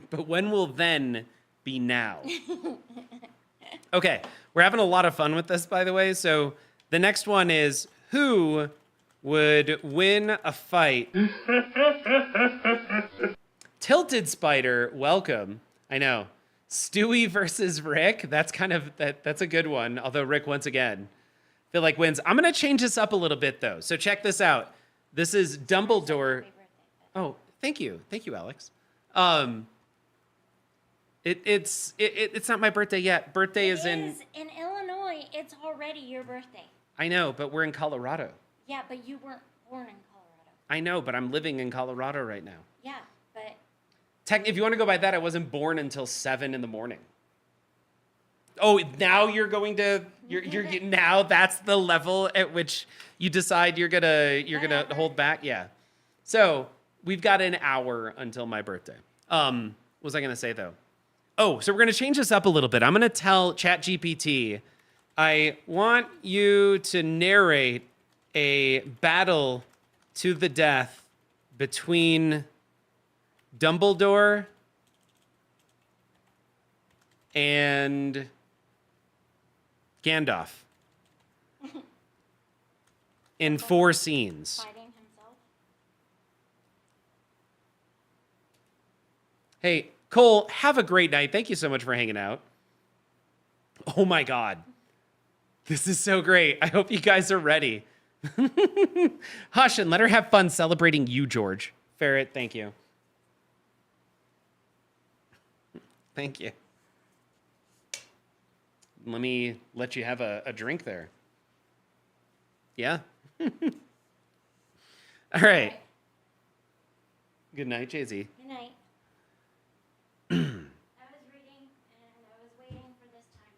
But when will then be now? Okay, we're having a lot of fun with this, by the way. So the next one is, who would win a fight? Tilted Spider, welcome. I know. Stewie versus Rick. That's kind of that's a good one. Although Rick, once again, feel like wins. I'm gonna change this up a little bit though. So check this out. This is Dumbledore. Oh, thank you, Alex. It's not my birthday yet. Birthday is in Illinois. It's already your birthday. I know, but we're in Colorado. Yeah, but you weren't born in Colorado. I know, but I'm living in Colorado right now. Yeah, but... If you want to go by that, I wasn't born until 7 a.m. Oh, now you're going to... You're now that's the level at which you decide you're gonna hold back? Yeah. So, we've got an hour until my birthday. What was I going to say, though? Oh, so we're going to change this up a little bit. I'm going to tell ChatGPT, I want you to narrate a battle to the death between Dumbledore and Gandalf in 4 scenes. Fighting himself? Hey, Cole, have a great night. Thank you so much for hanging out. Oh my God. This is so great. I hope you guys are ready. Hush and let her have fun celebrating you, George. Ferret, thank you. Thank you. Let me let you have a drink there. Yeah? All right. Good night, Jay-Z. Good night. I was reading and I was waiting for this time.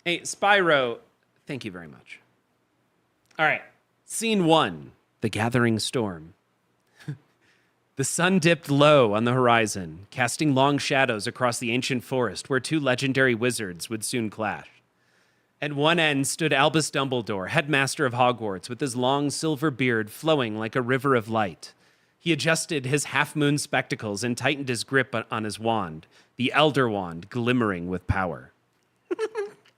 Hey, Spyro, thank you very much. All right. Scene 1, The Gathering Storm. The sun dipped low on the horizon, casting long shadows across the ancient forest where two legendary wizards would soon clash. At one end stood Albus Dumbledore, headmaster of Hogwarts, with his long silver beard flowing like a river of light. He adjusted his half-moon spectacles and tightened his grip on his wand, the Elder Wand glimmering with power.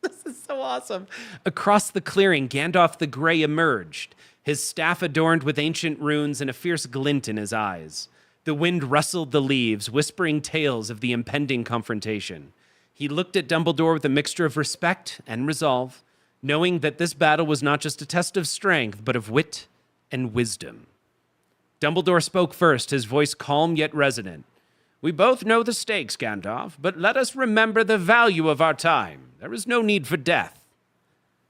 This is so awesome. Across the clearing, Gandalf the Grey emerged, his staff adorned with ancient runes and a fierce glint in his eyes. The wind rustled the leaves, whispering tales of the impending confrontation. He looked at Dumbledore with a mixture of respect and resolve, knowing that this battle was not just a test of strength, but of wit and wisdom. Dumbledore spoke first, his voice calm yet resonant. "We both know the stakes, Gandalf, but let us remember the value of our time. There is no need for death."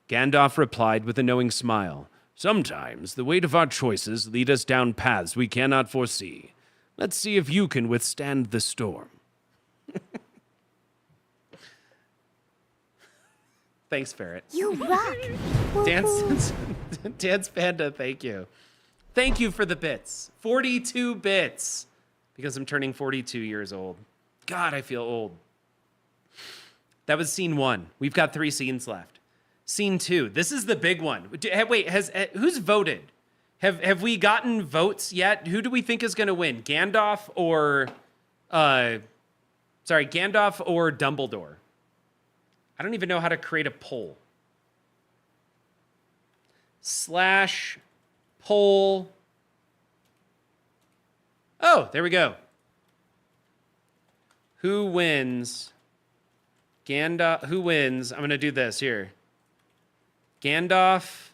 Gandalf replied with a knowing smile. "Sometimes the weight of our choices lead us down paths we cannot foresee. Let's see if you can withstand the storm." Thanks, Ferret. You rock. Dance Panda, thank you. Thank you for the bits. 42 bits. Because I'm turning 42 years old. God, I feel old. That was scene 1. We've got 3 scenes left. Scene 2. This is the big one. Wait, who's voted? Have we gotten votes yet? Who do we think is going to win? Gandalf or Dumbledore? I don't even know how to create a poll. /poll. Oh, there we go. Who wins? Who wins? I'm going to do this here. Gandalf,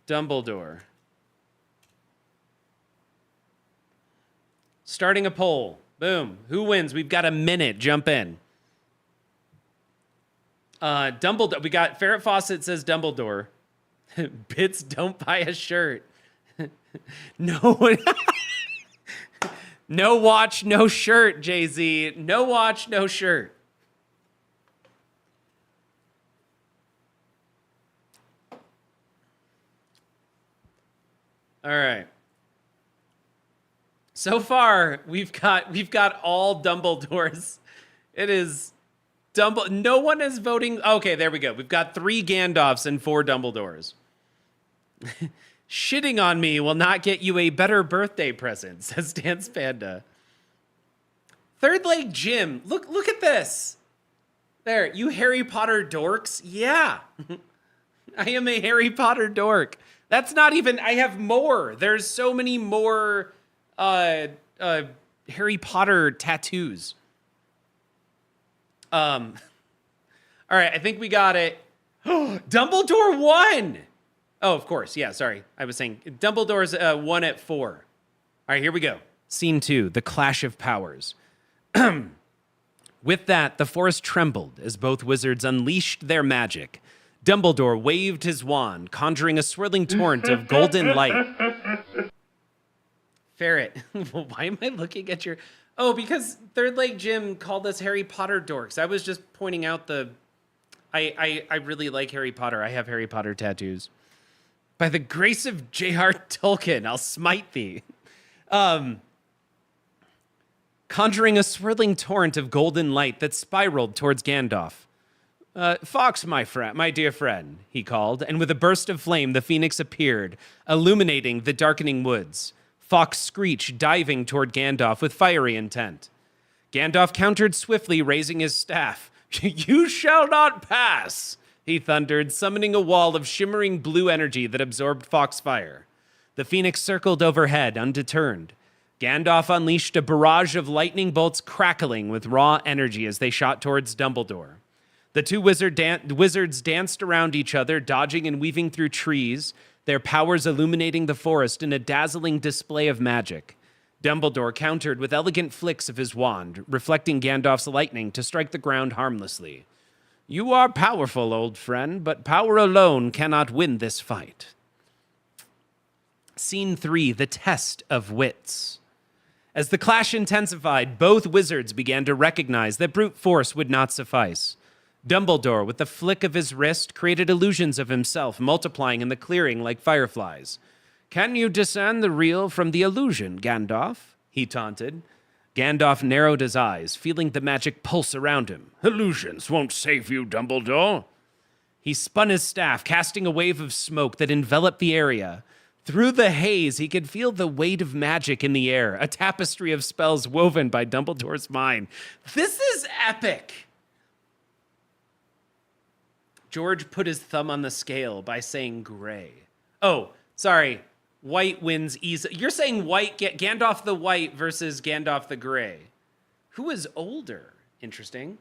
Dumbledore. Starting a poll. Boom. Who wins? We've got a minute. Jump in. Dumbledore. We got Ferret Fawcett says Dumbledore. Bits don't buy a shirt. No one. No watch, no shirt, Jay-Z. No watch, no shirt. All right. So far, we've got all Dumbledores. It is no one is voting. Okay, there we go. We've got 3 Gandalfs and 4 Dumbledores. Shitting on me will not get you a better birthday present, says Dance Panda. Third Leg Jim, look at this. There, you Harry Potter dorks. Yeah, I am a Harry Potter dork. That's not even, I have more. There's so many more Harry Potter tattoos. All right, I think we got it. Dumbledore won. Oh, of course. Yeah, sorry. I was saying Dumbledore's 1 at 4. All right, here we go. Scene 2, the clash of powers. With that, the forest trembled as both wizards unleashed their magic. Dumbledore waved his wand, conjuring a swirling torrent of golden light. Ferret, why am I looking at your... Oh, because Third Leg Jim called us Harry Potter dorks. I was just pointing out the... I really like Harry Potter. I have Harry Potter tattoos. By the grace of J.R. Tolkien, I'll smite thee. Conjuring a swirling torrent of golden light that spiraled towards Gandalf. Fox, my dear friend, he called, and with a burst of flame, the phoenix appeared, illuminating the darkening woods. Fox screeched, diving toward Gandalf with fiery intent. Gandalf countered swiftly, raising his staff. You shall not pass, he thundered, summoning a wall of shimmering blue energy that absorbed Foxfire. The phoenix circled overhead, undeterred. Gandalf unleashed a barrage of lightning bolts crackling with raw energy as they shot towards Dumbledore. The two wizards danced around each other, dodging and weaving through trees, their powers illuminating the forest in a dazzling display of magic. Dumbledore countered with elegant flicks of his wand, reflecting Gandalf's lightning to strike the ground harmlessly. You are powerful, old friend, but power alone cannot win this fight. Scene 3, the test of wits. As the clash intensified, both wizards began to recognize that brute force would not suffice. Dumbledore, with the flick of his wrist, created illusions of himself, multiplying in the clearing like fireflies. Can you discern the real from the illusion, Gandalf? He taunted. Gandalf narrowed his eyes, feeling the magic pulse around him. Illusions won't save you, Dumbledore. He spun his staff, casting a wave of smoke that enveloped the area. Through the haze, he could feel the weight of magic in the air, a tapestry of spells woven by Dumbledore's mind. This is epic! George put his thumb on the scale by saying gray. Oh, sorry. White wins easy. You're saying white, Gandalf the White versus Gandalf the Gray. Who is older? Interesting.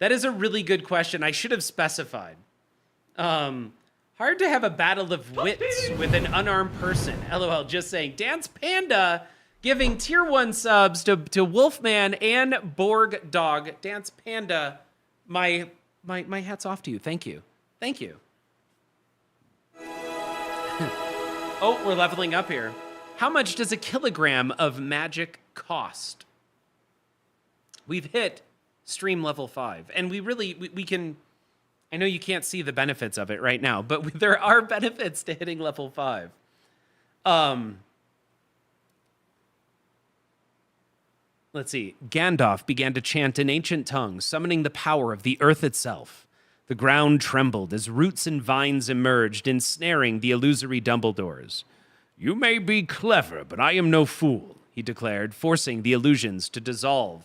That is a really good question. I should have specified. Hard to have a battle of wits with an unarmed person. LOL, just saying. Dance Panda giving tier 1 subs to Wolfman and Borg Dog. Dance Panda, my hat's off to you. Thank you. Thank you. Oh, we're leveling up here. How much does a kilogram of magic cost? We've hit stream level 5, and we can, I know you can't see the benefits of it right now, but there are benefits to hitting level 5. Let's see. Gandalf began to chant in ancient tongues, summoning the power of the earth itself. The ground trembled as roots and vines emerged, ensnaring the illusory Dumbledores. You may be clever, but I am no fool, he declared, forcing the illusions to dissolve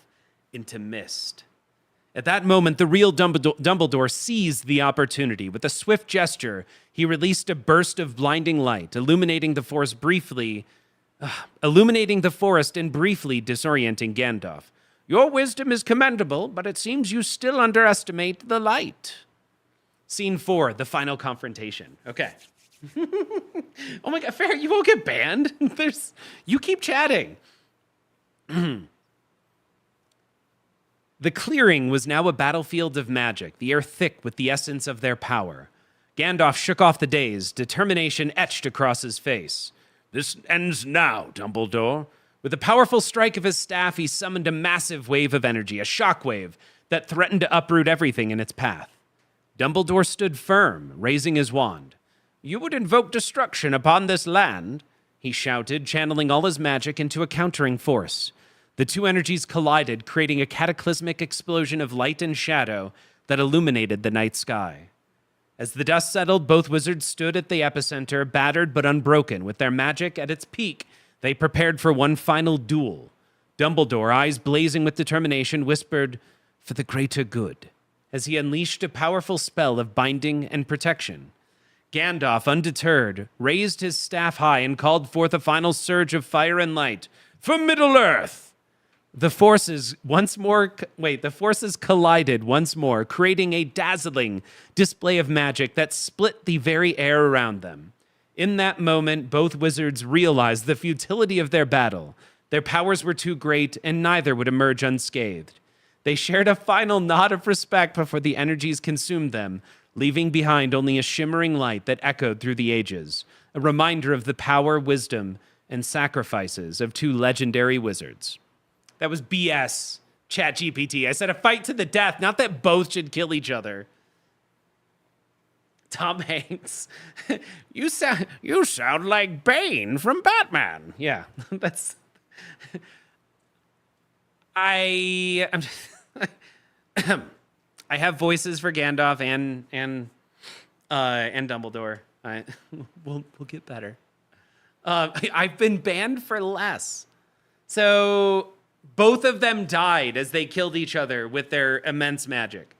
into mist. At that moment, the real Dumbledore seized the opportunity. With a swift gesture, he released a burst of blinding light, illuminating the forest and briefly disorienting Gandalf. Your wisdom is commendable, but it seems you still underestimate the light. Scene 4, the final confrontation. Okay. Oh my God, Fair, you won't get banned. You keep chatting. The clearing was now a battlefield of magic, the air thick with the essence of their power. Gandalf shook off the daze, determination etched across his face. This ends now, Dumbledore. With a powerful strike of his staff, he summoned a massive wave of energy, a shockwave that threatened to uproot everything in its path. Dumbledore stood firm, raising his wand. You would invoke destruction upon this land, he shouted, channeling all his magic into a countering force. The two energies collided, creating a cataclysmic explosion of light and shadow that illuminated the night sky. As the dust settled, both wizards stood at the epicenter, battered but unbroken. With their magic at its peak, they prepared for one final duel. Dumbledore, eyes blazing with determination, whispered, "For the greater good," as he unleashed a powerful spell of binding and protection. Gandalf, undeterred, raised his staff high and called forth a final surge of fire and light. For Middle-earth! The forces collided once more, creating a dazzling display of magic that split the very air around them. In that moment, both wizards realized the futility of their battle. Their powers were too great, and neither would emerge unscathed. They shared a final nod of respect before the energies consumed them, leaving behind only a shimmering light that echoed through the ages, a reminder of the power, wisdom, and sacrifices of two legendary wizards. That was BS, ChatGPT. I said a fight to the death, not that both should kill each other. Tom Hanks, you sound like Bane from Batman. Yeah, that's. I have voices for Gandalf and Dumbledore. We'll get better. I've been banned for less. So both of them died as they killed each other with their immense magic.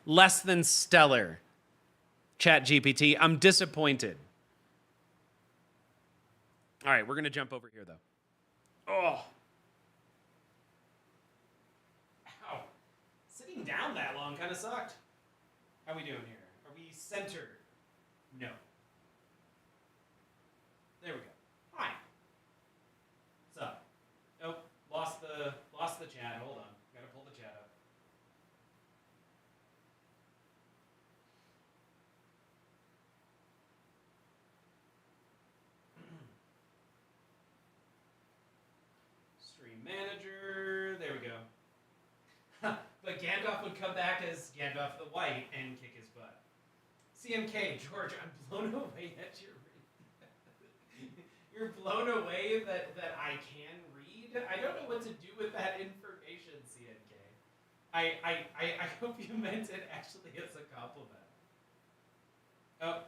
Less than stellar. ChatGPT. I'm disappointed. All right, we're going to jump over here, though. Oh. down that long kind of sucked. How we doing here? Are we centered? No. There we go. Hi. What's up? Oh, lost the chat. Hold on. Gotta pull the chat up. Stream manager. There we go. But Gandalf would come back as Gandalf the White and kick his butt. CMK, George, I'm blown away at your You're blown away that I can read? I don't know what to do with that information, CNK. I hope you meant it actually as a compliment. Oh.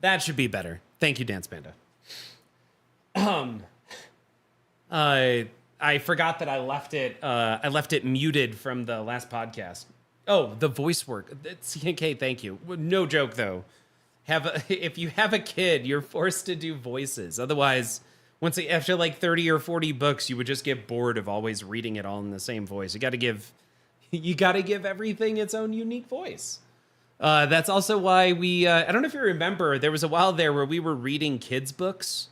That should be better. Thank you, Dance Panda. I forgot that I left it muted from the last podcast. Oh, the voice work. CNK, thank you. No joke though. If you have a kid, you're forced to do voices. Otherwise, after like 30 or 40 books, you would just get bored of always reading it all in the same voice. You got to give everything its own unique voice. That's also why I don't know if you remember, there was a while there where we were reading kids books.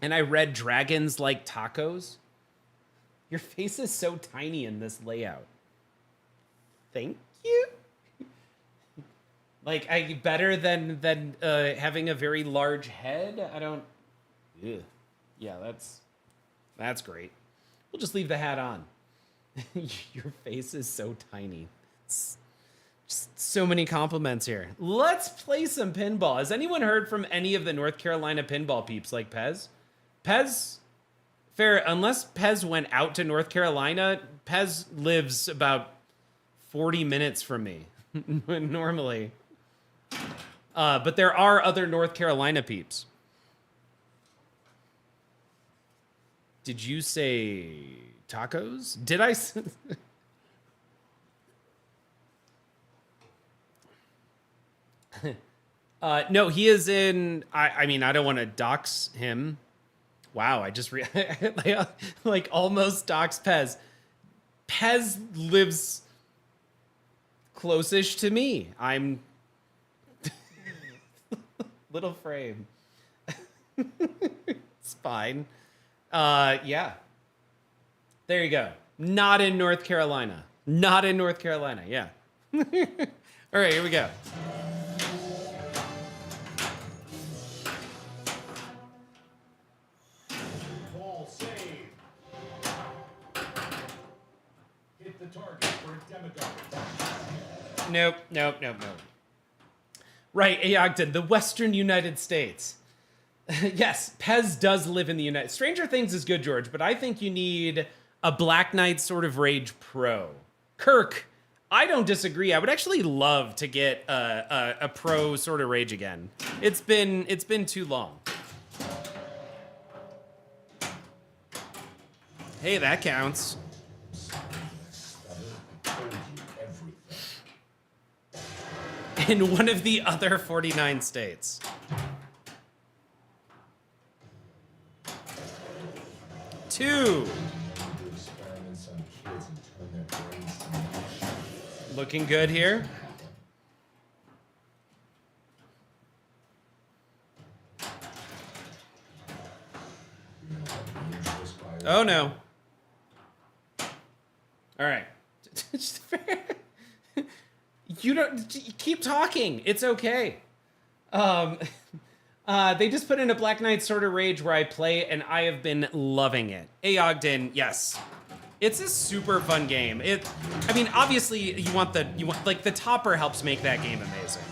And I read Dragons Like Tacos. Your face is so tiny in this layout. Thank you. Like, better than having a very large head. I don't. Ugh. Yeah, that's great. We'll just leave the hat on. Your face is so tiny. It's just so many compliments here. Let's play some pinball. Has anyone heard from any of the North Carolina pinball peeps like Pez? Pez, fair, unless Pez went out to North Carolina, Pez lives about 40 minutes from me, normally. But there are other North Carolina peeps. Did you say tacos? Did I? No, he is in, I mean, I don't want to dox him. Wow, I just like almost dox Pez. Pez lives close-ish to me. I'm little frame. It's fine. Yeah. There you go. Not in North Carolina. Not in North Carolina. Yeah. All right, here we go. Nope. Right, Ogden, the Western United States. Yes, Pez does live in the United States. Stranger Things is good, George, but I think you need a Black Knight Sword of Rage Pro. Kirk, I don't disagree. I would actually love to get a Pro Sword of Rage again. It's been too long. Hey, that counts. In one of the other 49 states. Two. Looking good here. Oh no. All right. You keep talking. It's okay. They just put in a Black Knight Sword of Rage where I play, and I have been loving it. Hey, Ogden, yes. It's a super fun game. I mean, obviously, you want like the topper helps make that game amazing.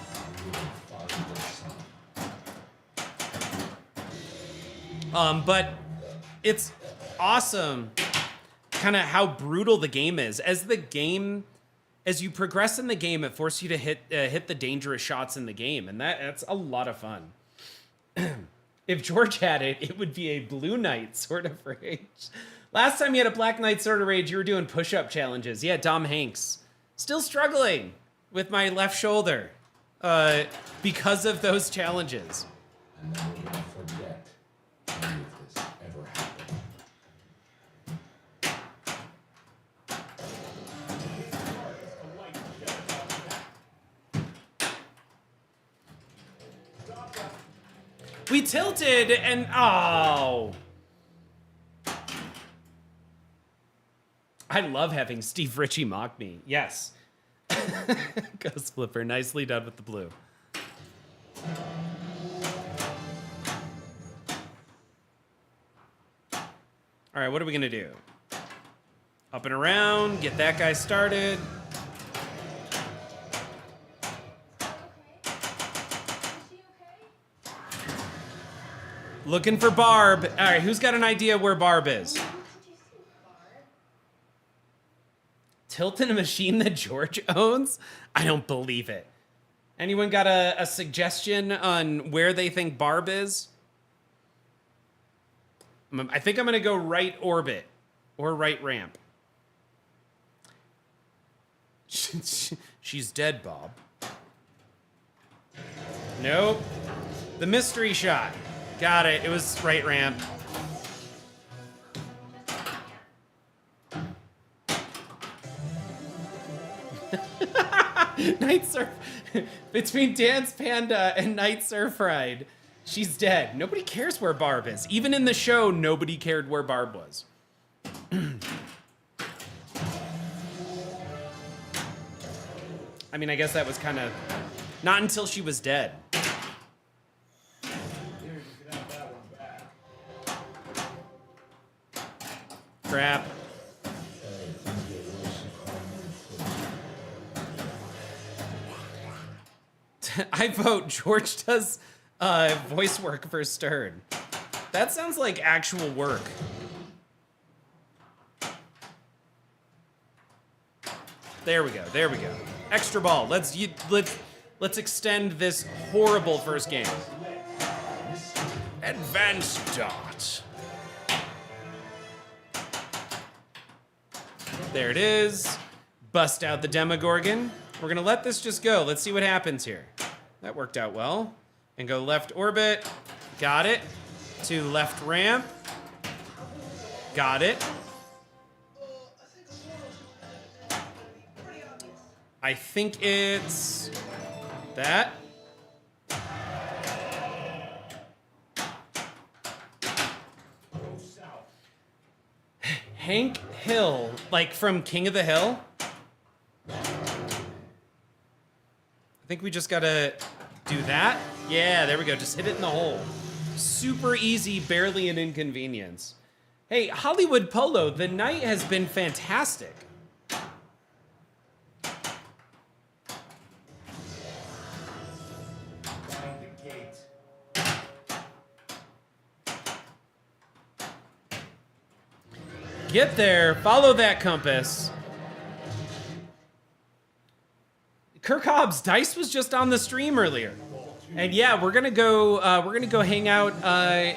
But it's awesome, kind of how brutal the game is. As you progress in the game, it forces you to hit the dangerous shots in the game, and that's a lot of fun. If George had it, it would be a Blue Knight Sword of Rage. Last time you had a Black Knight Sword of Rage, you were doing push-up challenges. Yeah, Tom Hanks. Still struggling with my left shoulder. because of those challenges. I never will forget any of this ever happened. We tilted and oh. I love having Steve Ritchie mock me. Yes. Ghost Flipper, nicely done with the blue. All right, what are we gonna do? Up and around, get that guy started. Looking for Barb. All right, who's got an idea where Barb is? Tilting a machine that George owns? I don't believe it. Anyone got a suggestion on where they think Barb is? I think I'm gonna go right orbit or right ramp. She's dead, Bob. Nope. The mystery shot. Got it. It was right ramp. Night Surf. Between Dance Panda and Night Surf Ride, she's dead. Nobody cares where Barb is. Even in the show, nobody cared where Barb was. I mean, I guess that was kind of not until she was dead. Crap. I vote George does voice work for Stern. That sounds like actual work. There we go. There we go. Extra ball. Let's extend this horrible first game. Advanced dot. There it is. Bust out the Demogorgon. We're gonna let this just go. Let's see what happens here. That worked out well. And go left orbit. Got it. To left ramp. Got it. I think it's that. Hank Hill, like from King of the Hill. I think we just gotta do that. Yeah, there we go. Just hit it in the hole. Super easy, barely an inconvenience. Hey, Hollywood Polo, the night has been fantastic. Get there, follow that compass. Kirk Hobbs, Dice was just on the stream earlier. And yeah, we're gonna go hang out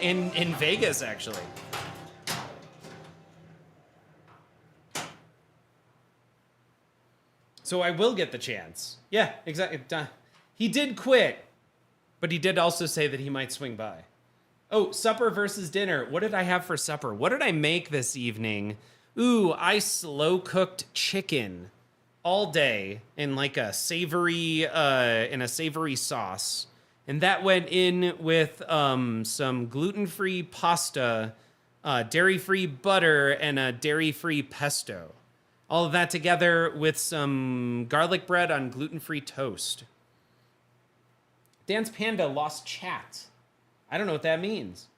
in Vegas actually. So I will get the chance. Yeah, exactly. He did quit, but he did also say that he might swing by. Oh, supper versus dinner. What did I have for supper? What did I make this evening? Ooh, I slow cooked chicken all day in like a savory sauce. And that went in with some gluten-free pasta, dairy-free butter, and a dairy-free pesto. All of that together with some garlic bread on gluten-free toast. Dance Panda lost chat. I don't know what that means.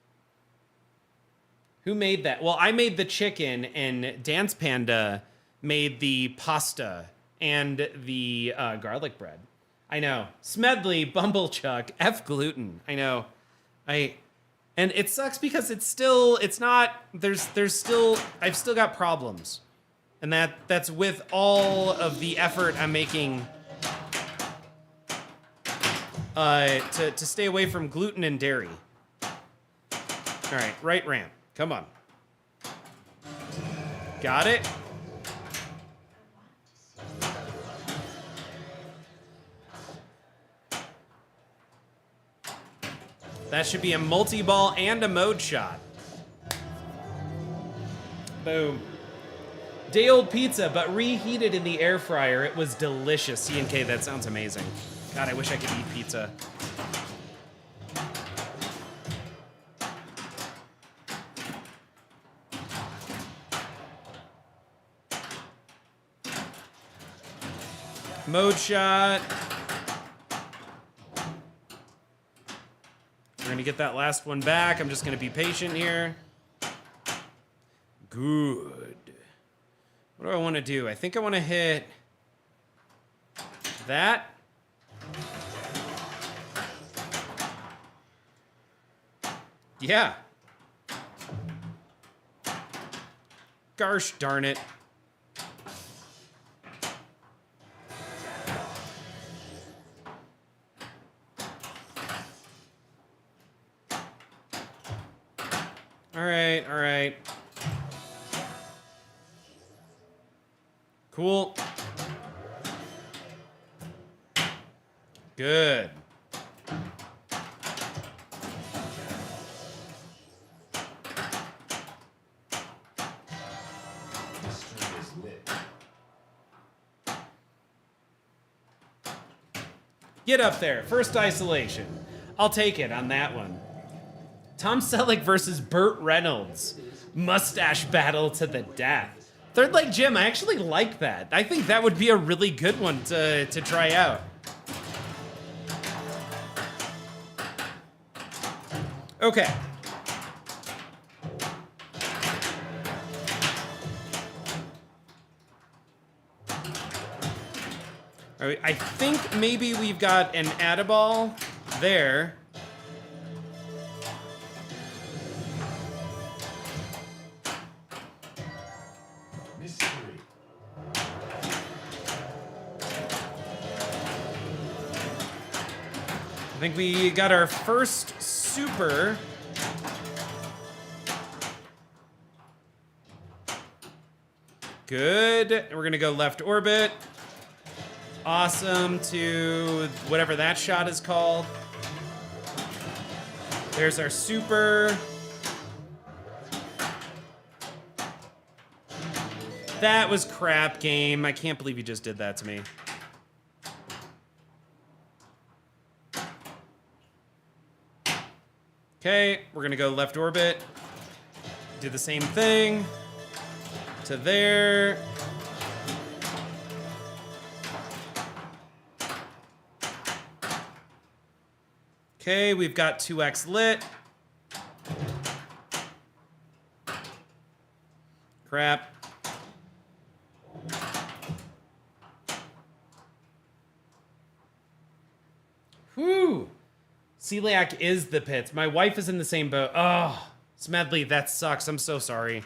Who made that? Well, I made the chicken, and Dance Panda made the pasta and the garlic bread. I know. Smedley, Bumblechuck, F gluten. I know. And it sucks because I've still got problems. And that's with all of the effort I'm making to stay away from gluten and dairy. All right, right ramp. Come on. Got it. That should be a multi-ball and a mode shot. Boom. Day old pizza, but reheated in the air fryer. It was delicious. C&K, that sounds amazing. God, I wish I could eat pizza. Mode shot. We're gonna get that last one back. I'm just gonna be patient here. Good. What do I want to do? I think I want to hit that. Yeah. Gosh darn it. All right. Cool. Good. Mystery is lit. Get up there. First isolation. I'll take it on that one. Tom Selleck versus Burt Reynolds. Mustache battle to the death. Third Leg Jim, I actually like that. I think that would be a really good one to try out. Okay. All right, I think maybe we've got an Adaball there. Mystery. I think we got our first super. Good. We're gonna go left orbit. Awesome to whatever that shot is called. There's our super. That was crap game. I can't believe you just did that to me. Okay, we're gonna go left orbit. Do the same thing. To there. Okay, we've got 2x lit. Crap. Whew. Celiac is the pits. My wife is in the same boat. Oh, Smedley, that sucks. I'm so sorry.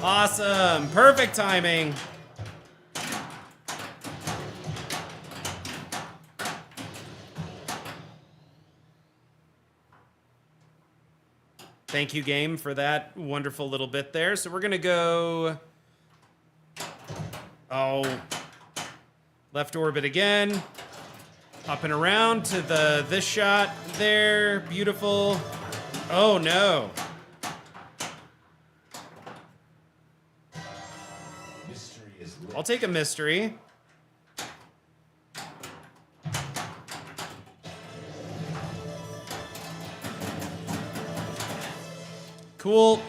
Awesome. Perfect timing. Thank you, game, for that wonderful little bit there. So we're going to go... Oh. Left orbit again. Up and around to this shot there. Beautiful. Oh, no. Mystery is lit. I'll take a mystery. Cool.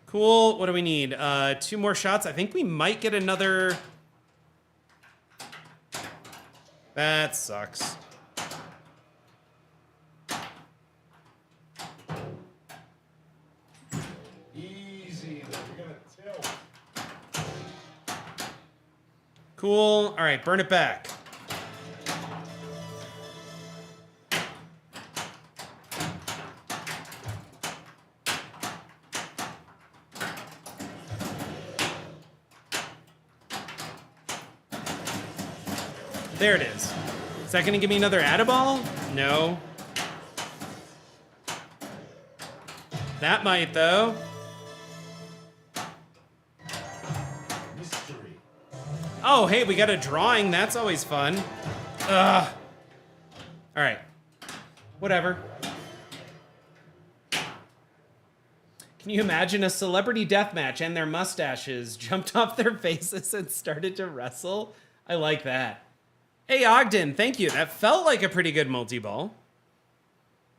Cool. What do we need? 2 more shots. I think we might get another. That sucks. Easy. You're gonna tilt. Cool. All right, burn it back. There it is. Is that gonna give me another Adaball? No. That might, though. Mystery. Oh, hey, we got a drawing. That's always fun. Ugh. All right. Whatever. Can you imagine a celebrity death match and their mustaches jumped off their faces and started to wrestle? I like that. Hey, Ogden, thank you. That felt like a pretty good multi-ball.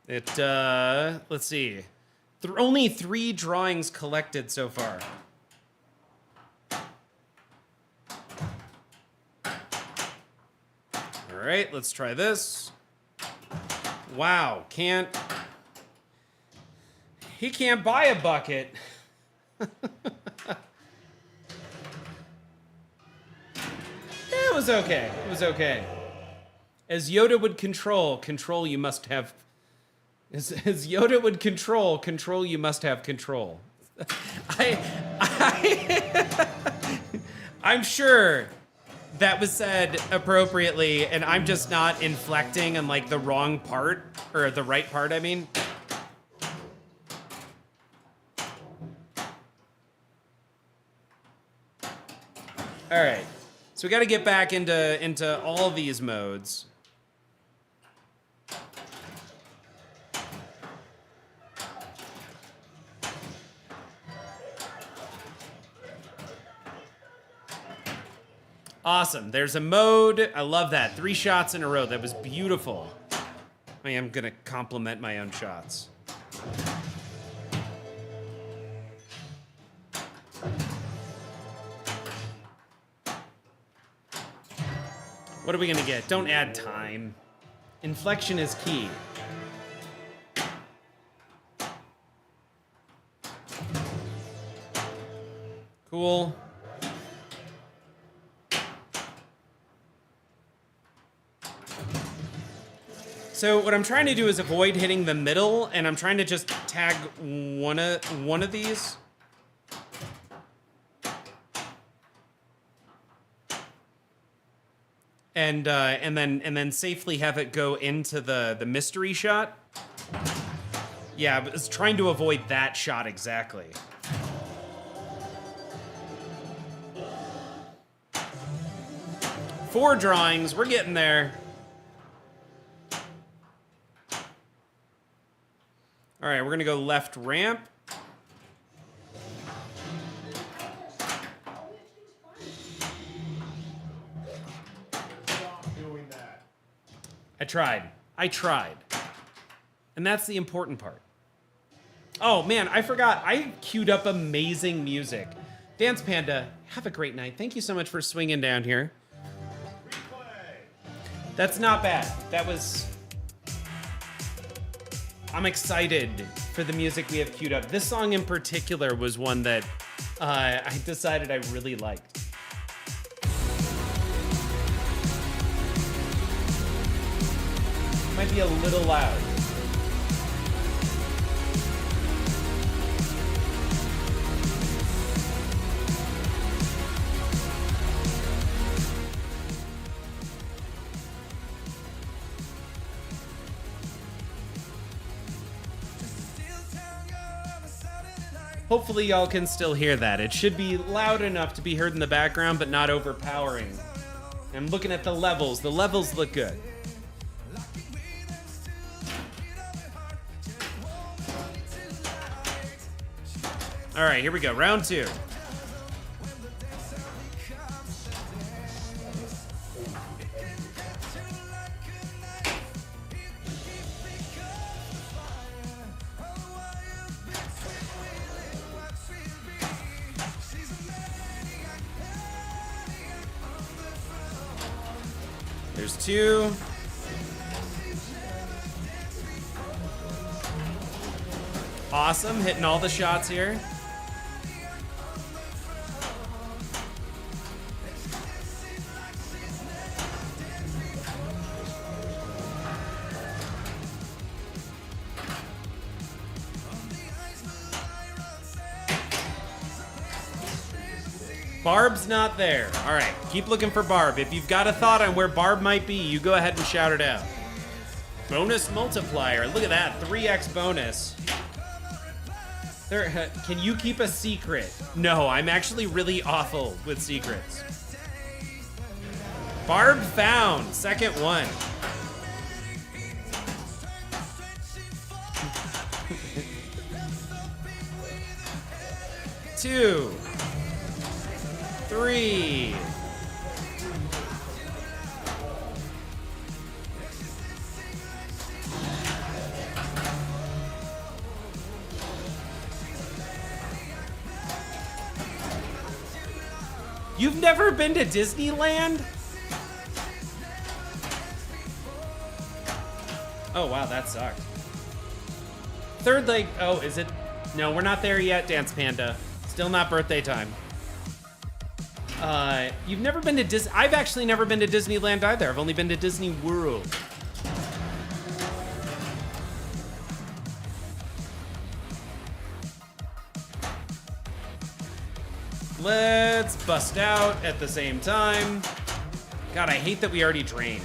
It, let's see. Only 3 drawings collected so far. All right, let's try this. Wow, he can't buy a bucket. It was okay. It was okay. As Yoda would control you must have. As Yoda would control you must have control. I'm sure that was said appropriately, and I'm just not inflecting on like the wrong part, or the right part, I mean. All right, so we got to get back into all of these modes. Awesome. There's a mode. I love that. 3 shots in a row. That was beautiful. I am going to compliment my own shots. What are we going to get? Don't add time. Inflection is key. Cool. So what I'm trying to do is avoid hitting the middle, and I'm trying to just tag one of these. And then safely have it go into the mystery shot. Yeah, I was trying to avoid that shot exactly. Four drawings, we're getting there. All right, we're gonna go left ramp. Stop doing that. I tried. And that's the important part. Oh man, I forgot. I queued up amazing music. Dance Panda, have a great night. Thank you so much for swinging down here. That's not bad. That was... I'm excited for the music we have queued up. This song in particular was one that I decided I really liked. Might be a little loud. Hopefully y'all can still hear that. It should be loud enough to be heard in the background, but not overpowering. I'm looking at the levels. The levels look good. All right, here we go. Round two. There's two. Awesome, hitting all the shots here. Barb's not there. All right, keep looking for Barb. If you've got a thought on where Barb might be, you go ahead and shout it out. Bonus multiplier. Look at that, 3x bonus. Can you keep a secret? No, I'm actually really awful with secrets. Barb found, second one. Two, three. You've never been to Disneyland? Oh, wow, that sucked. Third leg, oh, is it? No, we're not there yet, Dance Panda. Still not birthday time. You've never been to Disney? I've actually never been to Disneyland either. I've only been to Disney World. Let's bust out at the same time. God, I hate that we already drained.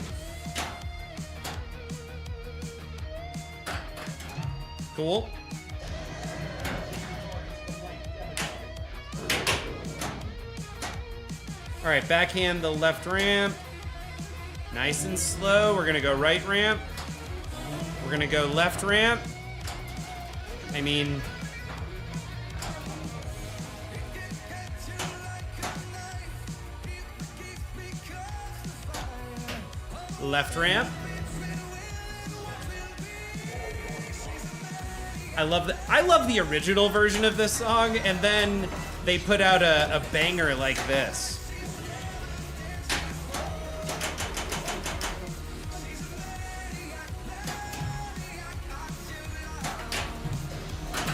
Cool. All right, backhand the left ramp. Nice and slow. We're gonna go right ramp. We're gonna go left ramp. I mean, left ramp. I love the original version of this song, and then they put out a banger like this.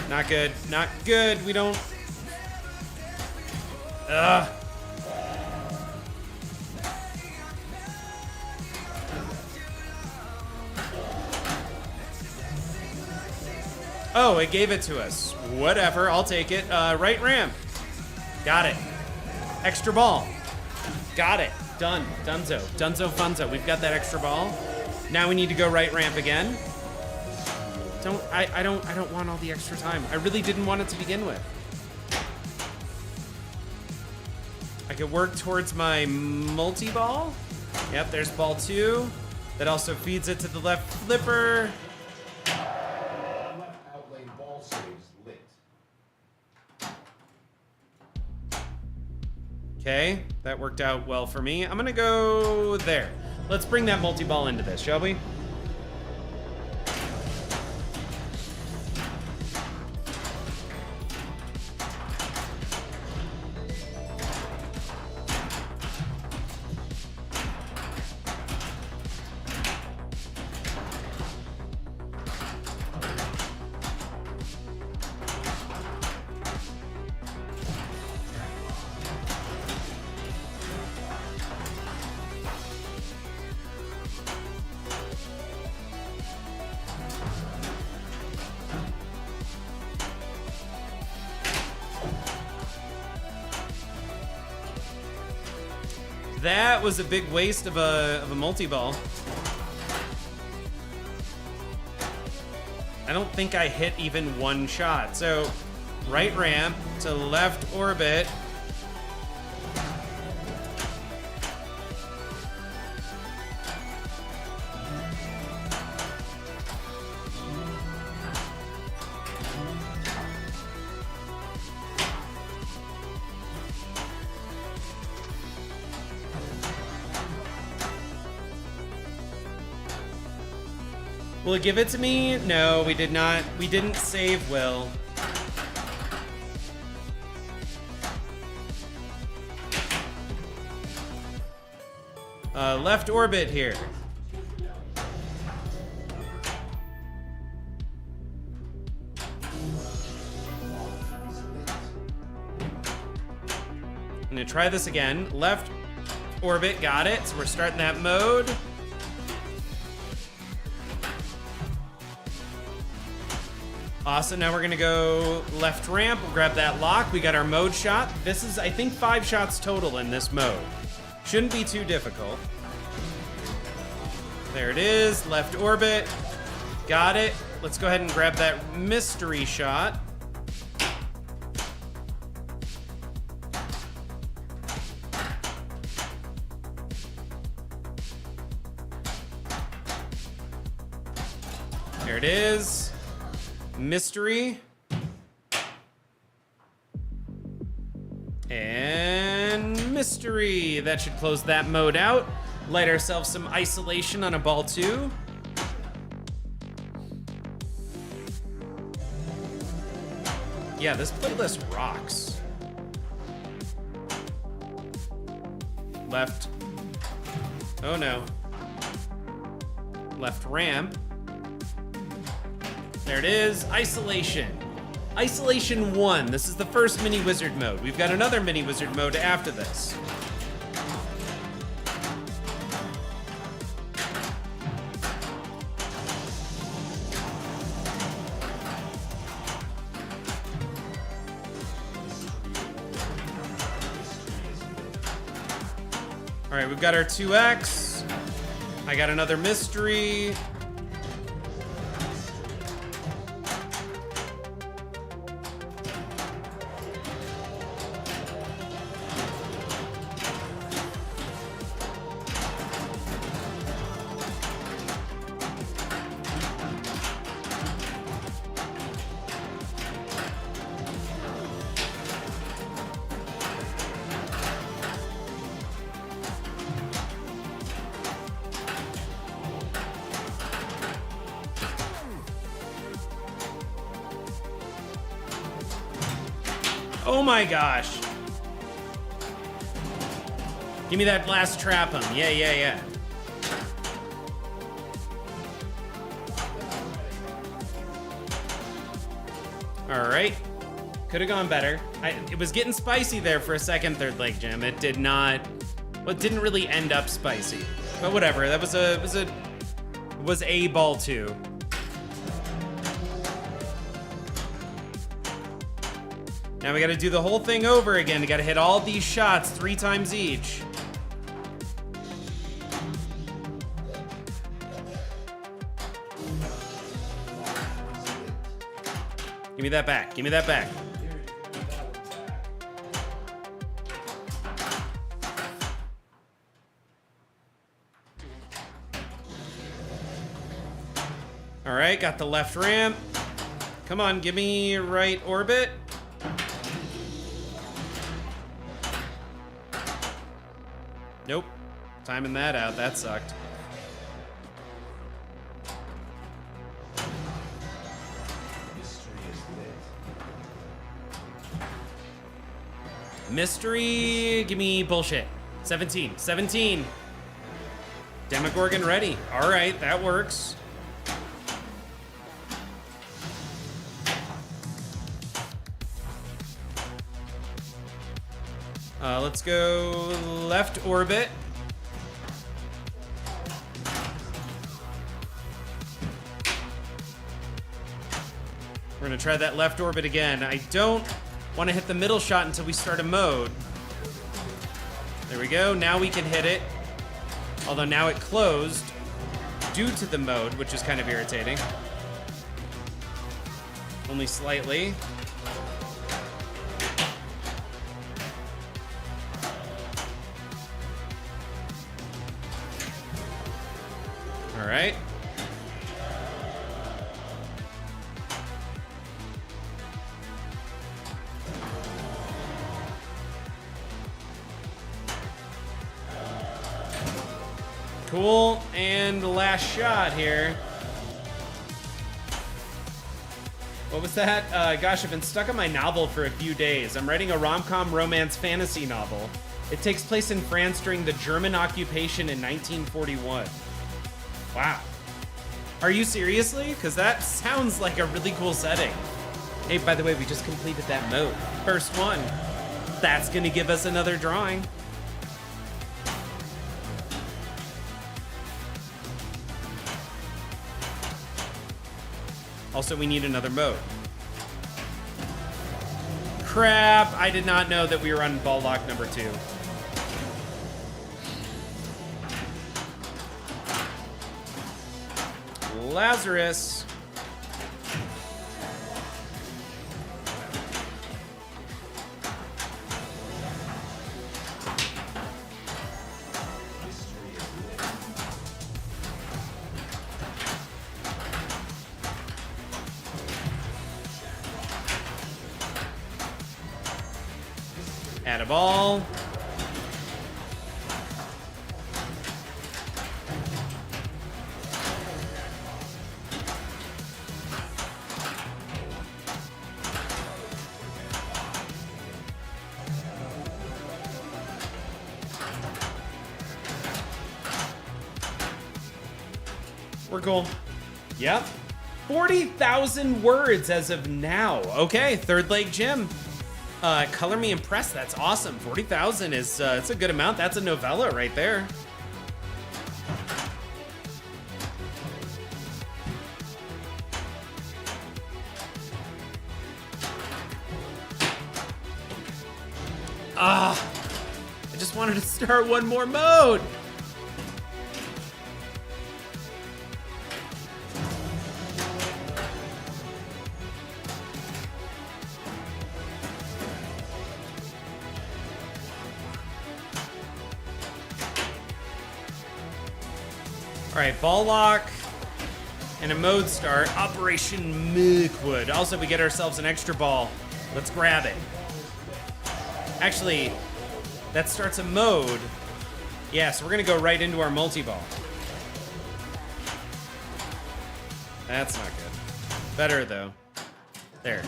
Not good, not good. We don't. Ugh. Oh, it gave it to us. Whatever, I'll take it. Right ramp. Got it. Extra ball. Got it. Done. Dunzo. Dunzo funzo. We've got that extra ball. Now we need to go right ramp again. I don't want all the extra time. I really didn't want it to begin with. I could work towards my multi-ball. Yep, there's ball 2. That also feeds it to the left flipper. Left out lane ball saves lit. Okay, that worked out well for me. I'm gonna go there. Let's bring that multi-ball into this, shall we? That was a big waste of a multi-ball. I don't think I hit even one shot. So, right ramp to left orbit. Will it give it to me? No, we did not. We didn't save Will. Left orbit here. I'm gonna try this again. Left orbit, got it. So we're starting that mode. Awesome, now we're gonna go left ramp, we'll grab that lock, we got our mode shot. This is, I think, 5 shots total in this mode. Shouldn't be too difficult. There it is, left orbit, got it. Let's go ahead and grab that mystery shot. There it is. Mystery. And mystery. That should close that mode out. Light ourselves some isolation on a ball 2. Yeah, this playlist rocks. Left. Oh no. Left ramp. There it is. Isolation. Isolation 1. This is the first mini wizard mode. We've got another mini wizard mode after this. All right, we've got our 2X. I got another mystery. Oh my gosh. Give me that last trap him. Yeah. All right. Could have gone better. It was getting spicy there for a second, third leg gem. It did not, well, it didn't really end up spicy. But whatever, that was a ball 2. Now we gotta do the whole thing over again. We gotta hit all these shots 3 times each. Give me that back. Give me that back. All right, got the left ramp. Come on, give me right orbit. Nope. Timing that out. That sucked. Mystery. Give me bullshit. 17. 17. Demogorgon ready. All right, that works. Let's go left orbit. We're gonna try that left orbit again. I don't want to hit the middle shot until we start a mode. There we go, now we can hit it. Although now it closed due to the mode, which is kind of irritating. Only slightly. All right. Cool, and the last shot here. What was that? Gosh, I've been stuck on my novel for a few days. I'm writing a rom-com romance fantasy novel. It takes place in France during the German occupation in 1941. Wow. Are you seriously? Because that sounds like a really cool setting. Hey, by the way, we just completed that mode. First one. That's gonna give us another drawing. Also, we need another mode. Crap, I did not know that we were on ball lock number 2. Lazarus. Add a ball. We're cool. Yep. 40,000 words as of now. Okay, Third Leg Gym. Color me impressed. That's awesome. 40,000 is it's a good amount. That's a novella right there. I just wanted to start one more mode. All right, ball lock and a mode start. Operation Milkwood. Also, we get ourselves an extra ball. Let's grab it. Actually, that starts a mode. Yeah, so we're gonna go right into our multi-ball. That's not good. Better though. There.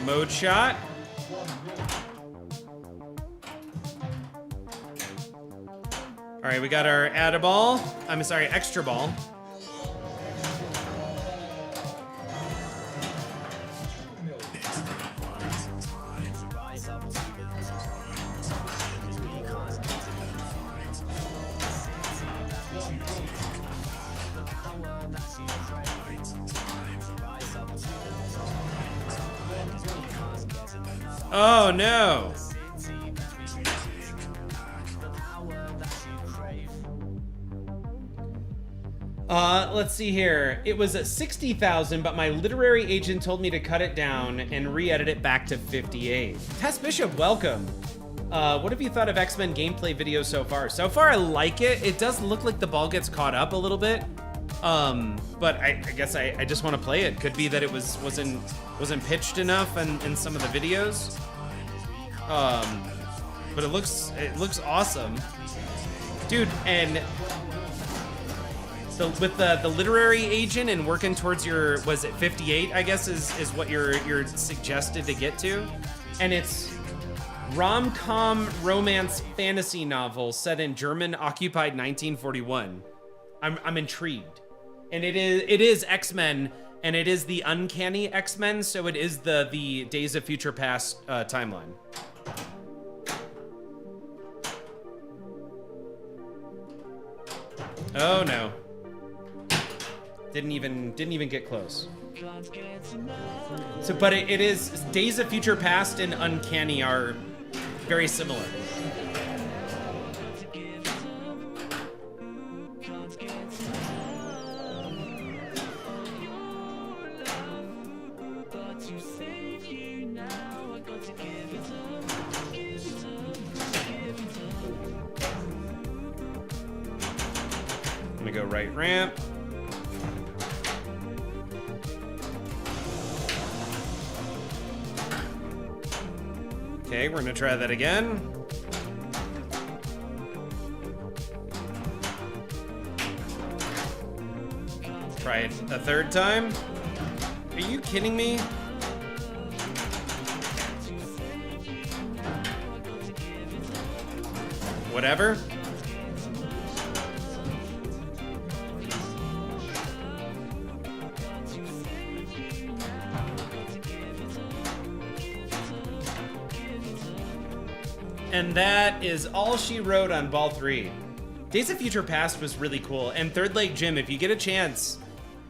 Mode shot. All right, we got our add a ball. I'm sorry, extra ball. Oh no. Let's see here. It was at 60,000, but my literary agent told me to cut it down and re-edit it back to 58. Tess Bishop, welcome. What have you thought of X-Men gameplay videos so far? So far, I like it. It does look like the ball gets caught up a little bit. But I guess I just want to play it. Could be that it wasn't pitched enough in some of the videos. But it looks awesome, dude. And so with the literary agent and working towards your, was it 58? I guess is what you're suggested to get to, and it's rom-com romance fantasy novel set in German occupied 1941. I'm intrigued, and it is X-Men, and it is the Uncanny X-Men, so it is the Days of Future Past timeline. Oh no. Didn't even get close. So, but it is Days of Future Past and Uncanny are very similar. I'm gonna go right ramp. Okay, we're gonna try that again. Try it a third time. Are you kidding me? Whatever. And that is all she wrote on Ball 3. Days of Future Past was really cool. And Third Leg Gym, if you get a chance,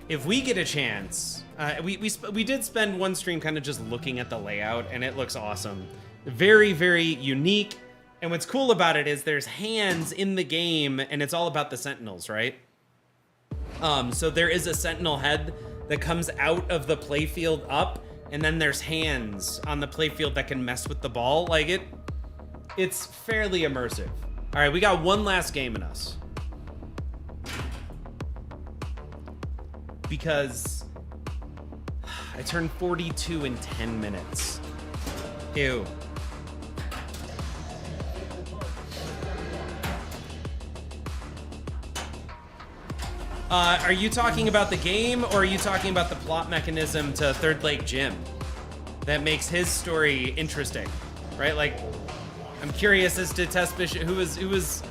if we get a chance, we did spend one stream kind of just looking at the layout, and it looks awesome. Very, very unique. And what's cool about it is there's hands in the game, and it's all about the Sentinels, right? So there is a Sentinel head that comes out of the playfield up, and then there's hands on the playfield that can mess with the ball. Like it's fairly immersive. All right, we got one last game in us. because I turned 42 in 10 minutes. Ew. Are you talking about the game, or are you talking about the plot mechanism to Third Lake Jim that makes his story interesting, right? Like, I'm curious as to Tess Bishop, who was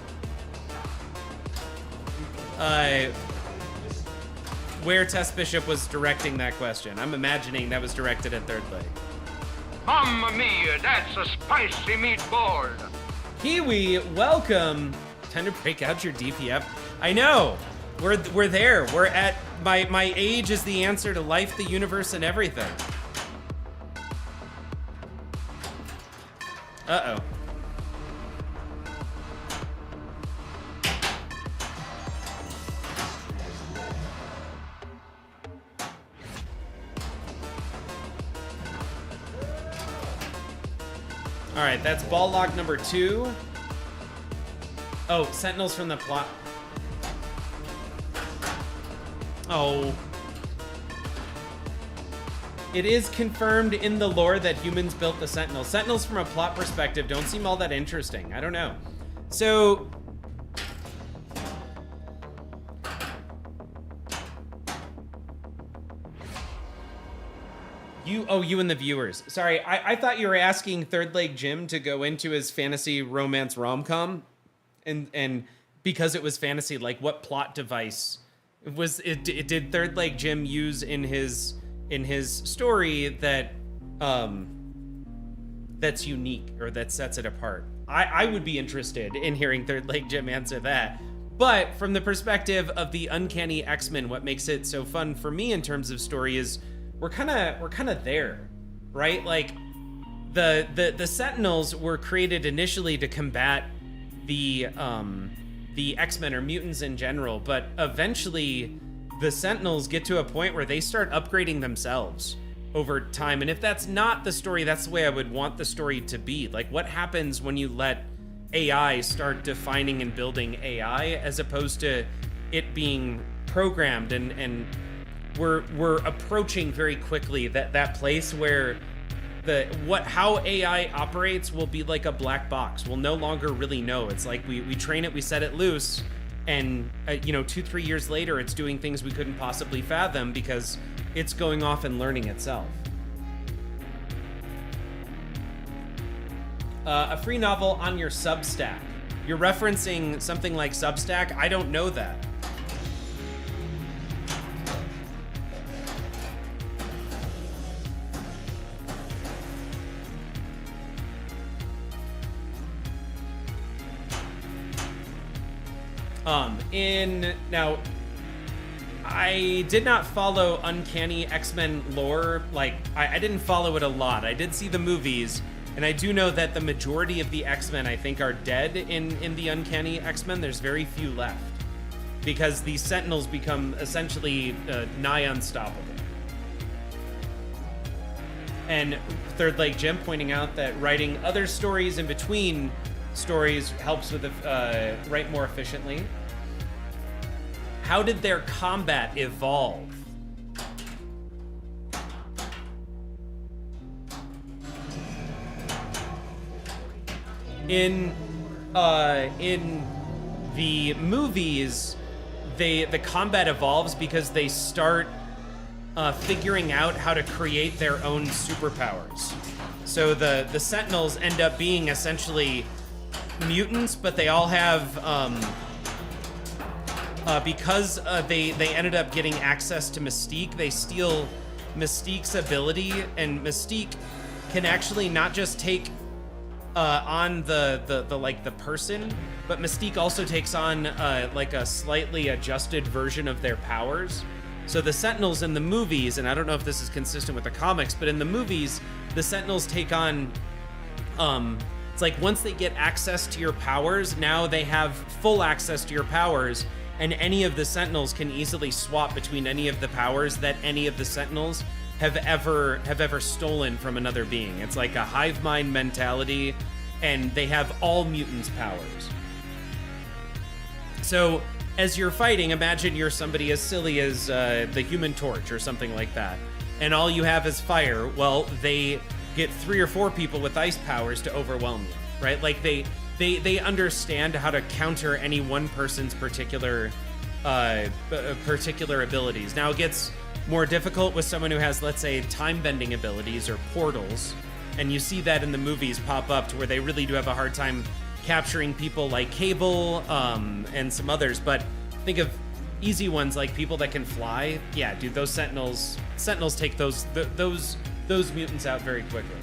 where Tess Bishop was directing that question. I'm imagining that was directed at Third Lake. Mamma mia, that's a spicy meatball. Kiwi, welcome. Time to break out your DPF. I know. We're there. We're at my age is the answer to life, the universe, and everything. Uh-oh. All right, that's ball lock number 2. Oh, Sentinels from the plot. Oh. It is confirmed in the lore that humans built the Sentinels. Sentinels from a plot perspective don't seem all that interesting. I don't know. So... you and the viewers. Sorry, I thought you were asking Third Lake Jim to go into his fantasy romance rom-com. And because it was fantasy, like what plot device did Third Lake Jim use in his story that that's unique or that sets it apart? I would be interested in hearing Third Lake Jim answer that. But from the perspective of the Uncanny X-Men, what makes it so fun for me in terms of story is we're kind of there, right? Like the Sentinels were created initially to combat the X-Men or mutants in general, but eventually the Sentinels get to a point where they start upgrading themselves over time. And if that's not the story, that's the way I would want the story to be. Like, what happens when you let AI start defining and building AI as opposed to it being programmed? And we're approaching very quickly that place where how AI operates will be like a black box. We'll no longer really know. It's like we train it, we set it loose, and 2-3 years later, it's doing things we couldn't possibly fathom because it's going off and learning itself. A free novel on your Substack. You're referencing something like Substack? I don't know that. Now, I did not follow Uncanny X-Men lore. Like, I didn't follow it a lot. I did see the movies, and I do know that the majority of the X-Men, I think, are dead in the Uncanny X-Men. There's very few left because these Sentinels become essentially nigh unstoppable. And Third Lake Jim pointing out that writing other stories in between stories helps with write more efficiently. How did their combat evolve? In the movies, the combat evolves because they start figuring out how to create their own superpowers. So the Sentinels end up being essentially mutants, but they all have because they ended up getting access to Mystique, they steal Mystique's ability, and Mystique can actually not just take on the person, but Mystique also takes on like a slightly adjusted version of their powers. So the Sentinels in the movies, and I don't know if this is consistent with the comics, but in the movies, the Sentinels take on it's like once they get access to your powers, now they have full access to your powers, and any of the Sentinels can easily swap between any of the powers that any of the Sentinels have ever stolen from another being. It's like a hive mind mentality, and they have all mutants' powers. So as you're fighting, imagine you're somebody as silly as the Human Torch or something like that, and all you have is fire. Well, they get 3 or 4 people with ice powers to overwhelm you, right? Like they understand how to counter any one person's particular abilities. Now it gets more difficult with someone who has, let's say, time-bending abilities or portals, and you see that in the movies pop up to where they really do have a hard time capturing people like Cable and some others. But think of easy ones like people that can fly. Yeah, dude, those Sentinels take those mutants out very quickly.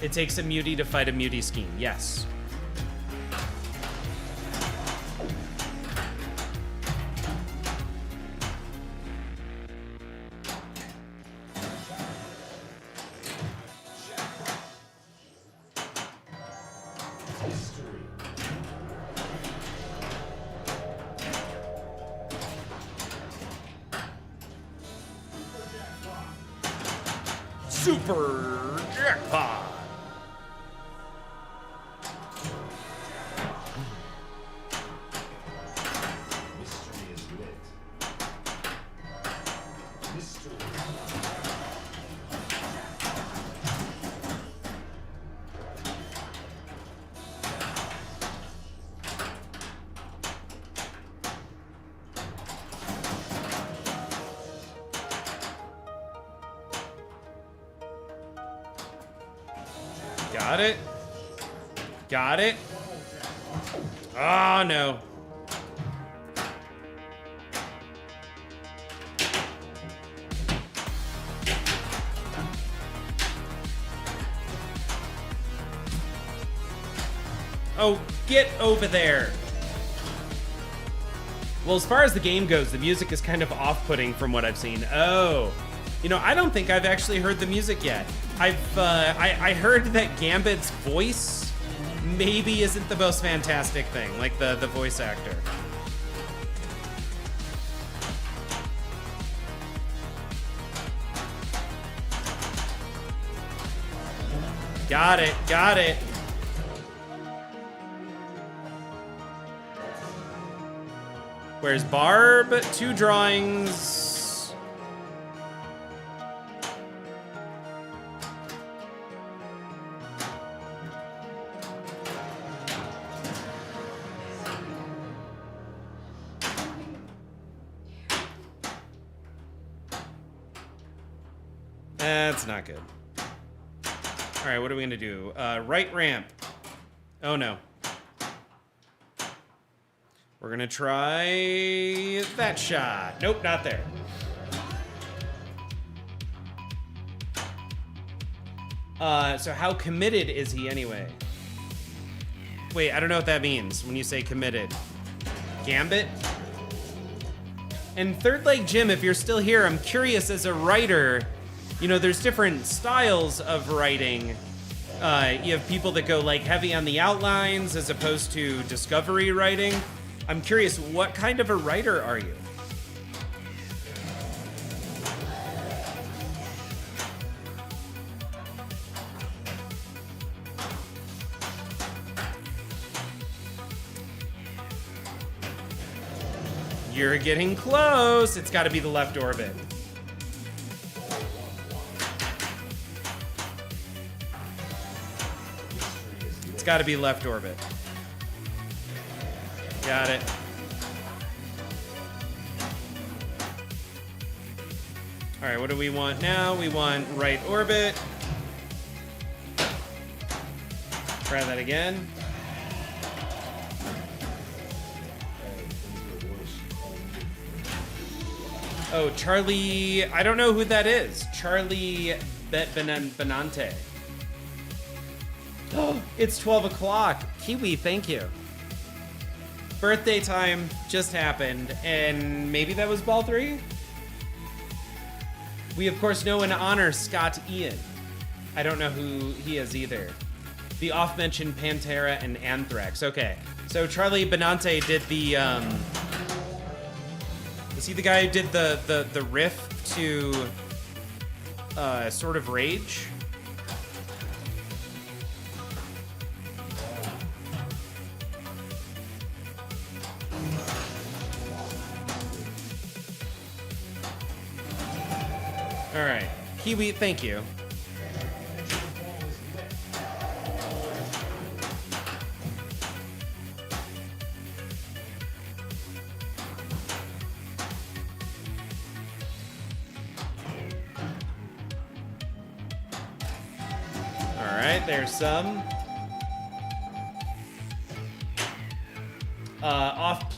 It takes a mutie to fight a mutie scheme. Yes. Super jackpot. Mystery is lit. Mystery. Got it. Got it. Oh, no. Oh, get over there. Well, as far as the game goes, the music is kind of off-putting from what I've seen. Oh. You know, I don't think I've actually heard the music yet. I heard that Gambit's voice maybe isn't the most fantastic thing, like the voice actor. Got it, got it. Where's Barb? 2 drawings. That's not good. All right, what are we gonna do? Right ramp. Oh no. We're gonna try that shot. Nope, not there. So how committed is he anyway? Wait, I don't know what that means when you say committed. Gambit? And Third Leg Jim, if you're still here, I'm curious as a writer, you know, there's different styles of writing. You have people that go like heavy on the outlines as opposed to discovery writing. I'm curious, what kind of a writer are you? You're getting close. It's got to be the left orbit. It's got to be left orbit. Got it. All right, what do we want now? We want right orbit. Try that again. Oh, Charlie, I don't know who that is. Charlie Benante. Oh, it's 12 o'clock. Kiwi, thank you. Birthday time just happened, and maybe that was ball 3? We, of course, know and honor Scott Ian. I don't know who he is either. The off-mentioned Pantera and Anthrax. Okay, so Charlie Benante did the, is he the guy who did the riff to Sword of Rage? All right. Kiwi, thank you. All right, there's some. Oft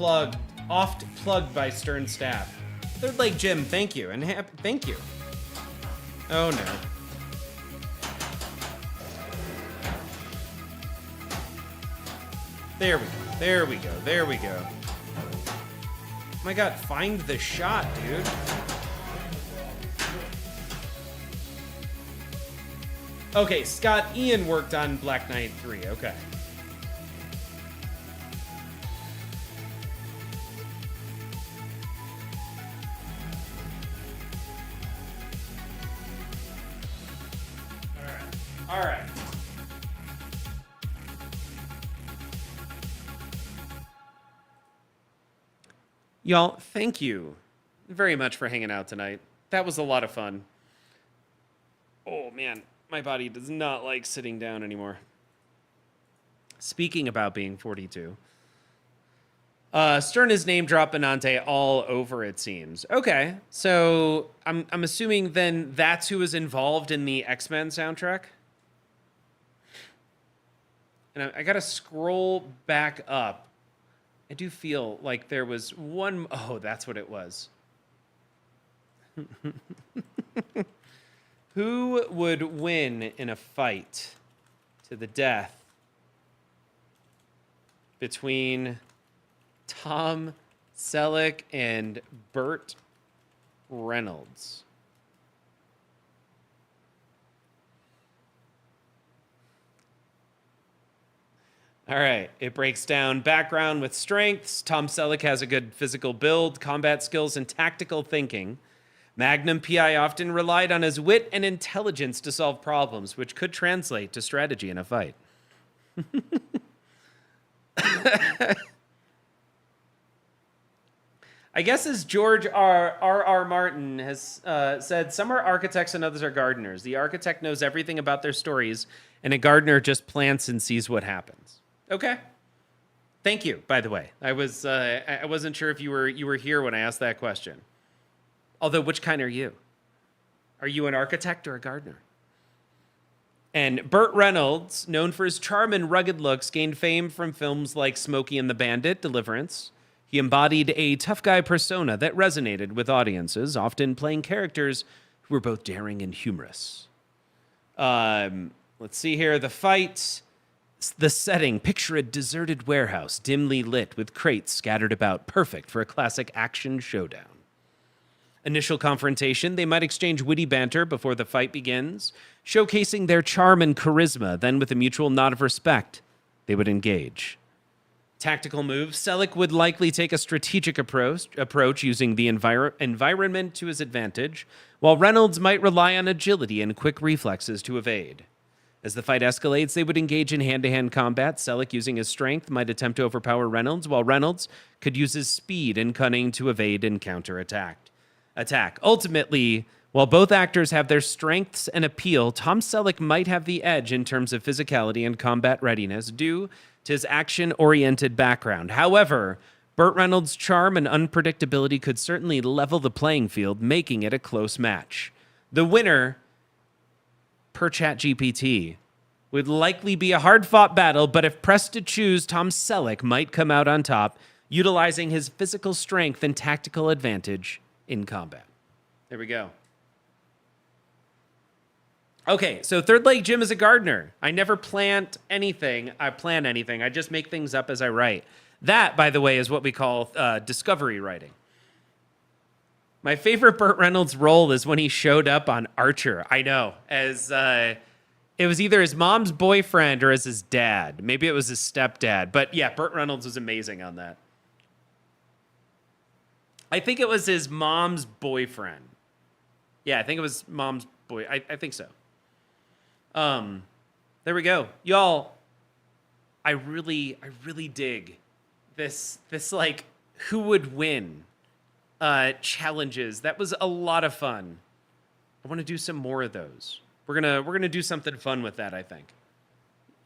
plugged by Stern Staff. Third Leg Jim, thank you, and thank you. Oh no. There we go. There we go. There we go. Oh my God, find the shot, dude. Okay, Scott Ian worked on Black Knight 3. Okay. All right. Y'all, thank you very much for hanging out tonight. That was a lot of fun. Oh, man. My body does not like sitting down anymore. Speaking about being 42. Stern is name drop Benante all over, it seems. Okay, so I'm assuming then that's who was involved in the X-Men soundtrack? And I gotta scroll back up. I do feel like there was one... Oh, that's what it was. Who would win in a fight to the death between Tom Selleck and Burt Reynolds? All right, it breaks down background with strengths. Tom Selleck has a good physical build, combat skills, and tactical thinking. Magnum P.I. often relied on his wit and intelligence to solve problems, which could translate to strategy in a fight. I guess as George R.R. Martin has said, some are architects and others are gardeners. The architect knows everything about their stories, and a gardener just plants and sees what happens. Okay. Thank you, by the way. I wasn't sure if you were here when I asked that question. Although, which kind are you? Are you an architect or a gardener? And Burt Reynolds, known for his charm and rugged looks, gained fame from films like Smokey and the Bandit, Deliverance. He embodied a tough guy persona that resonated with audiences, often playing characters who were both daring and humorous. Let's see here. The fight, the setting. Picture a deserted warehouse, dimly lit with crates scattered about, perfect for a classic action showdown. Initial confrontation, they might exchange witty banter before the fight begins, showcasing their charm and charisma. Then, with a mutual nod of respect, they would engage. Tactical moves, Selleck would likely take a strategic approach using the environment to his advantage, while Reynolds might rely on agility and quick reflexes to evade. As the fight escalates, they would engage in hand-to-hand combat. Selleck, using his strength, might attempt to overpower Reynolds, while Reynolds could use his speed and cunning to evade and counterattack. Ultimately, while both actors have their strengths and appeal, Tom Selleck might have the edge in terms of physicality and combat readiness due to his action-oriented background. However, Burt Reynolds' charm and unpredictability could certainly level the playing field, making it a close match. The winner, per ChatGPT, would likely be a hard-fought battle, but if pressed to choose, Tom Selleck might come out on top, utilizing his physical strength and tactical advantage in combat. There we go. Okay, so Third Leg Jim is a gardener. I never plant anything. I plan anything. I just make things up as I write. That, by the way, is what we call discovery writing. My favorite Burt Reynolds role is when he showed up on Archer. I know, as it was either his mom's boyfriend or as his dad. Maybe it was his stepdad. But yeah, Burt Reynolds was amazing on that. I think it was his mom's boyfriend. Yeah, I think it was mom's boy. I think so. There we go. Y'all, I really dig this like who would win challenges. That was a lot of fun. I want to do some more of those. We're gonna do something fun with that, I think.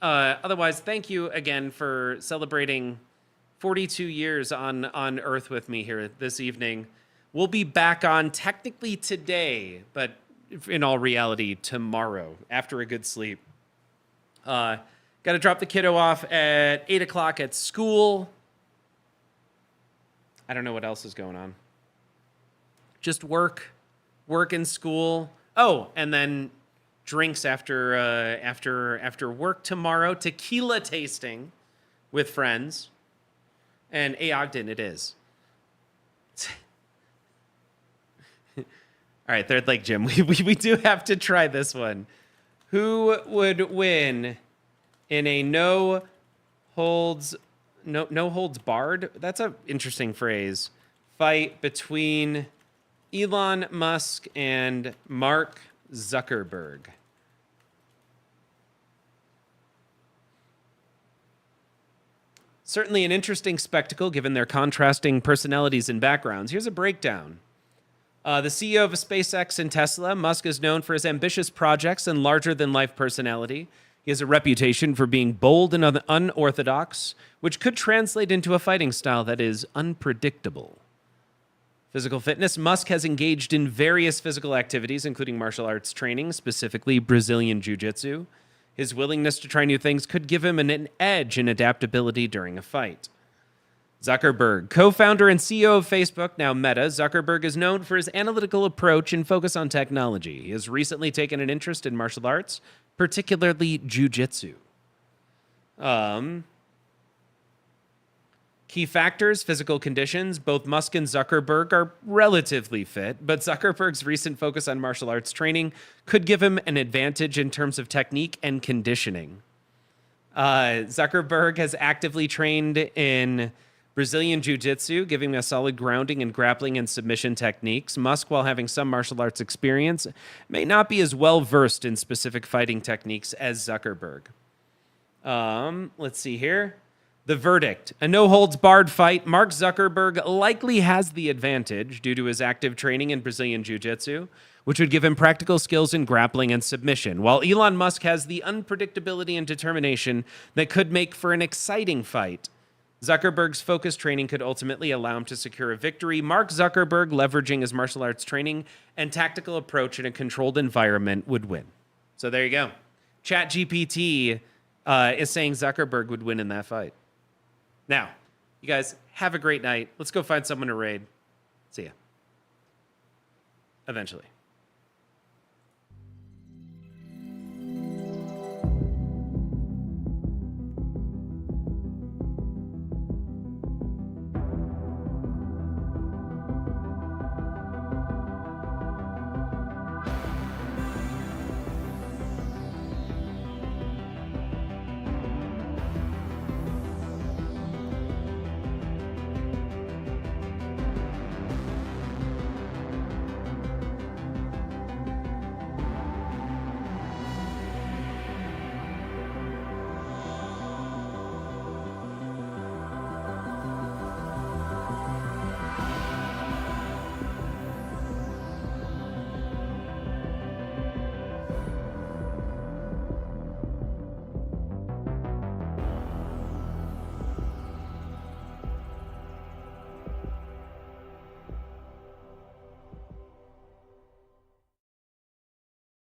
Otherwise, thank you again for celebrating 42 years on Earth with me here this evening. We'll be back on technically today, but in all reality, tomorrow after a good sleep. Got to drop the kiddo off at 8 o'clock at school. I don't know what else is going on. Just work and school. Oh, and then drinks after work tomorrow. Tequila tasting with friends. And Ogden, it is. All right, Third Lake Gym. We do have to try this one. Who would win in a no holds barred? That's an interesting phrase. Fight between Elon Musk and Mark Zuckerberg. Certainly an interesting spectacle given their contrasting personalities and backgrounds. Here's a breakdown. The CEO of SpaceX and Tesla, Musk is known for his ambitious projects and larger-than-life personality. He has a reputation for being bold and unorthodox, which could translate into a fighting style that is unpredictable. Physical fitness. Musk has engaged in various physical activities, including martial arts training, specifically Brazilian Jiu-Jitsu. His willingness to try new things could give him an edge in adaptability during a fight. Zuckerberg, co-founder and CEO of Facebook, now Meta, Zuckerberg is known for his analytical approach and focus on technology. He has recently taken an interest in martial arts, particularly jiu-jitsu. Key factors, physical conditions. Both Musk and Zuckerberg are relatively fit, but Zuckerberg's recent focus on martial arts training could give him an advantage in terms of technique and conditioning. Zuckerberg has actively trained in Brazilian Jiu-Jitsu, giving a solid grounding in grappling and submission techniques. Musk, while having some martial arts experience, may not be as well versed in specific fighting techniques as Zuckerberg. Let's see here. The verdict. A no-holds-barred fight. Mark Zuckerberg likely has the advantage due to his active training in Brazilian Jiu-Jitsu, which would give him practical skills in grappling and submission, while Elon Musk has the unpredictability and determination that could make for an exciting fight. Zuckerberg's focused training could ultimately allow him to secure a victory. Mark Zuckerberg, leveraging his martial arts training and tactical approach in a controlled environment, would win. So there you go. ChatGPT is saying Zuckerberg would win in that fight. Now, you guys have a great night. Let's go find someone to raid. See ya. Eventually.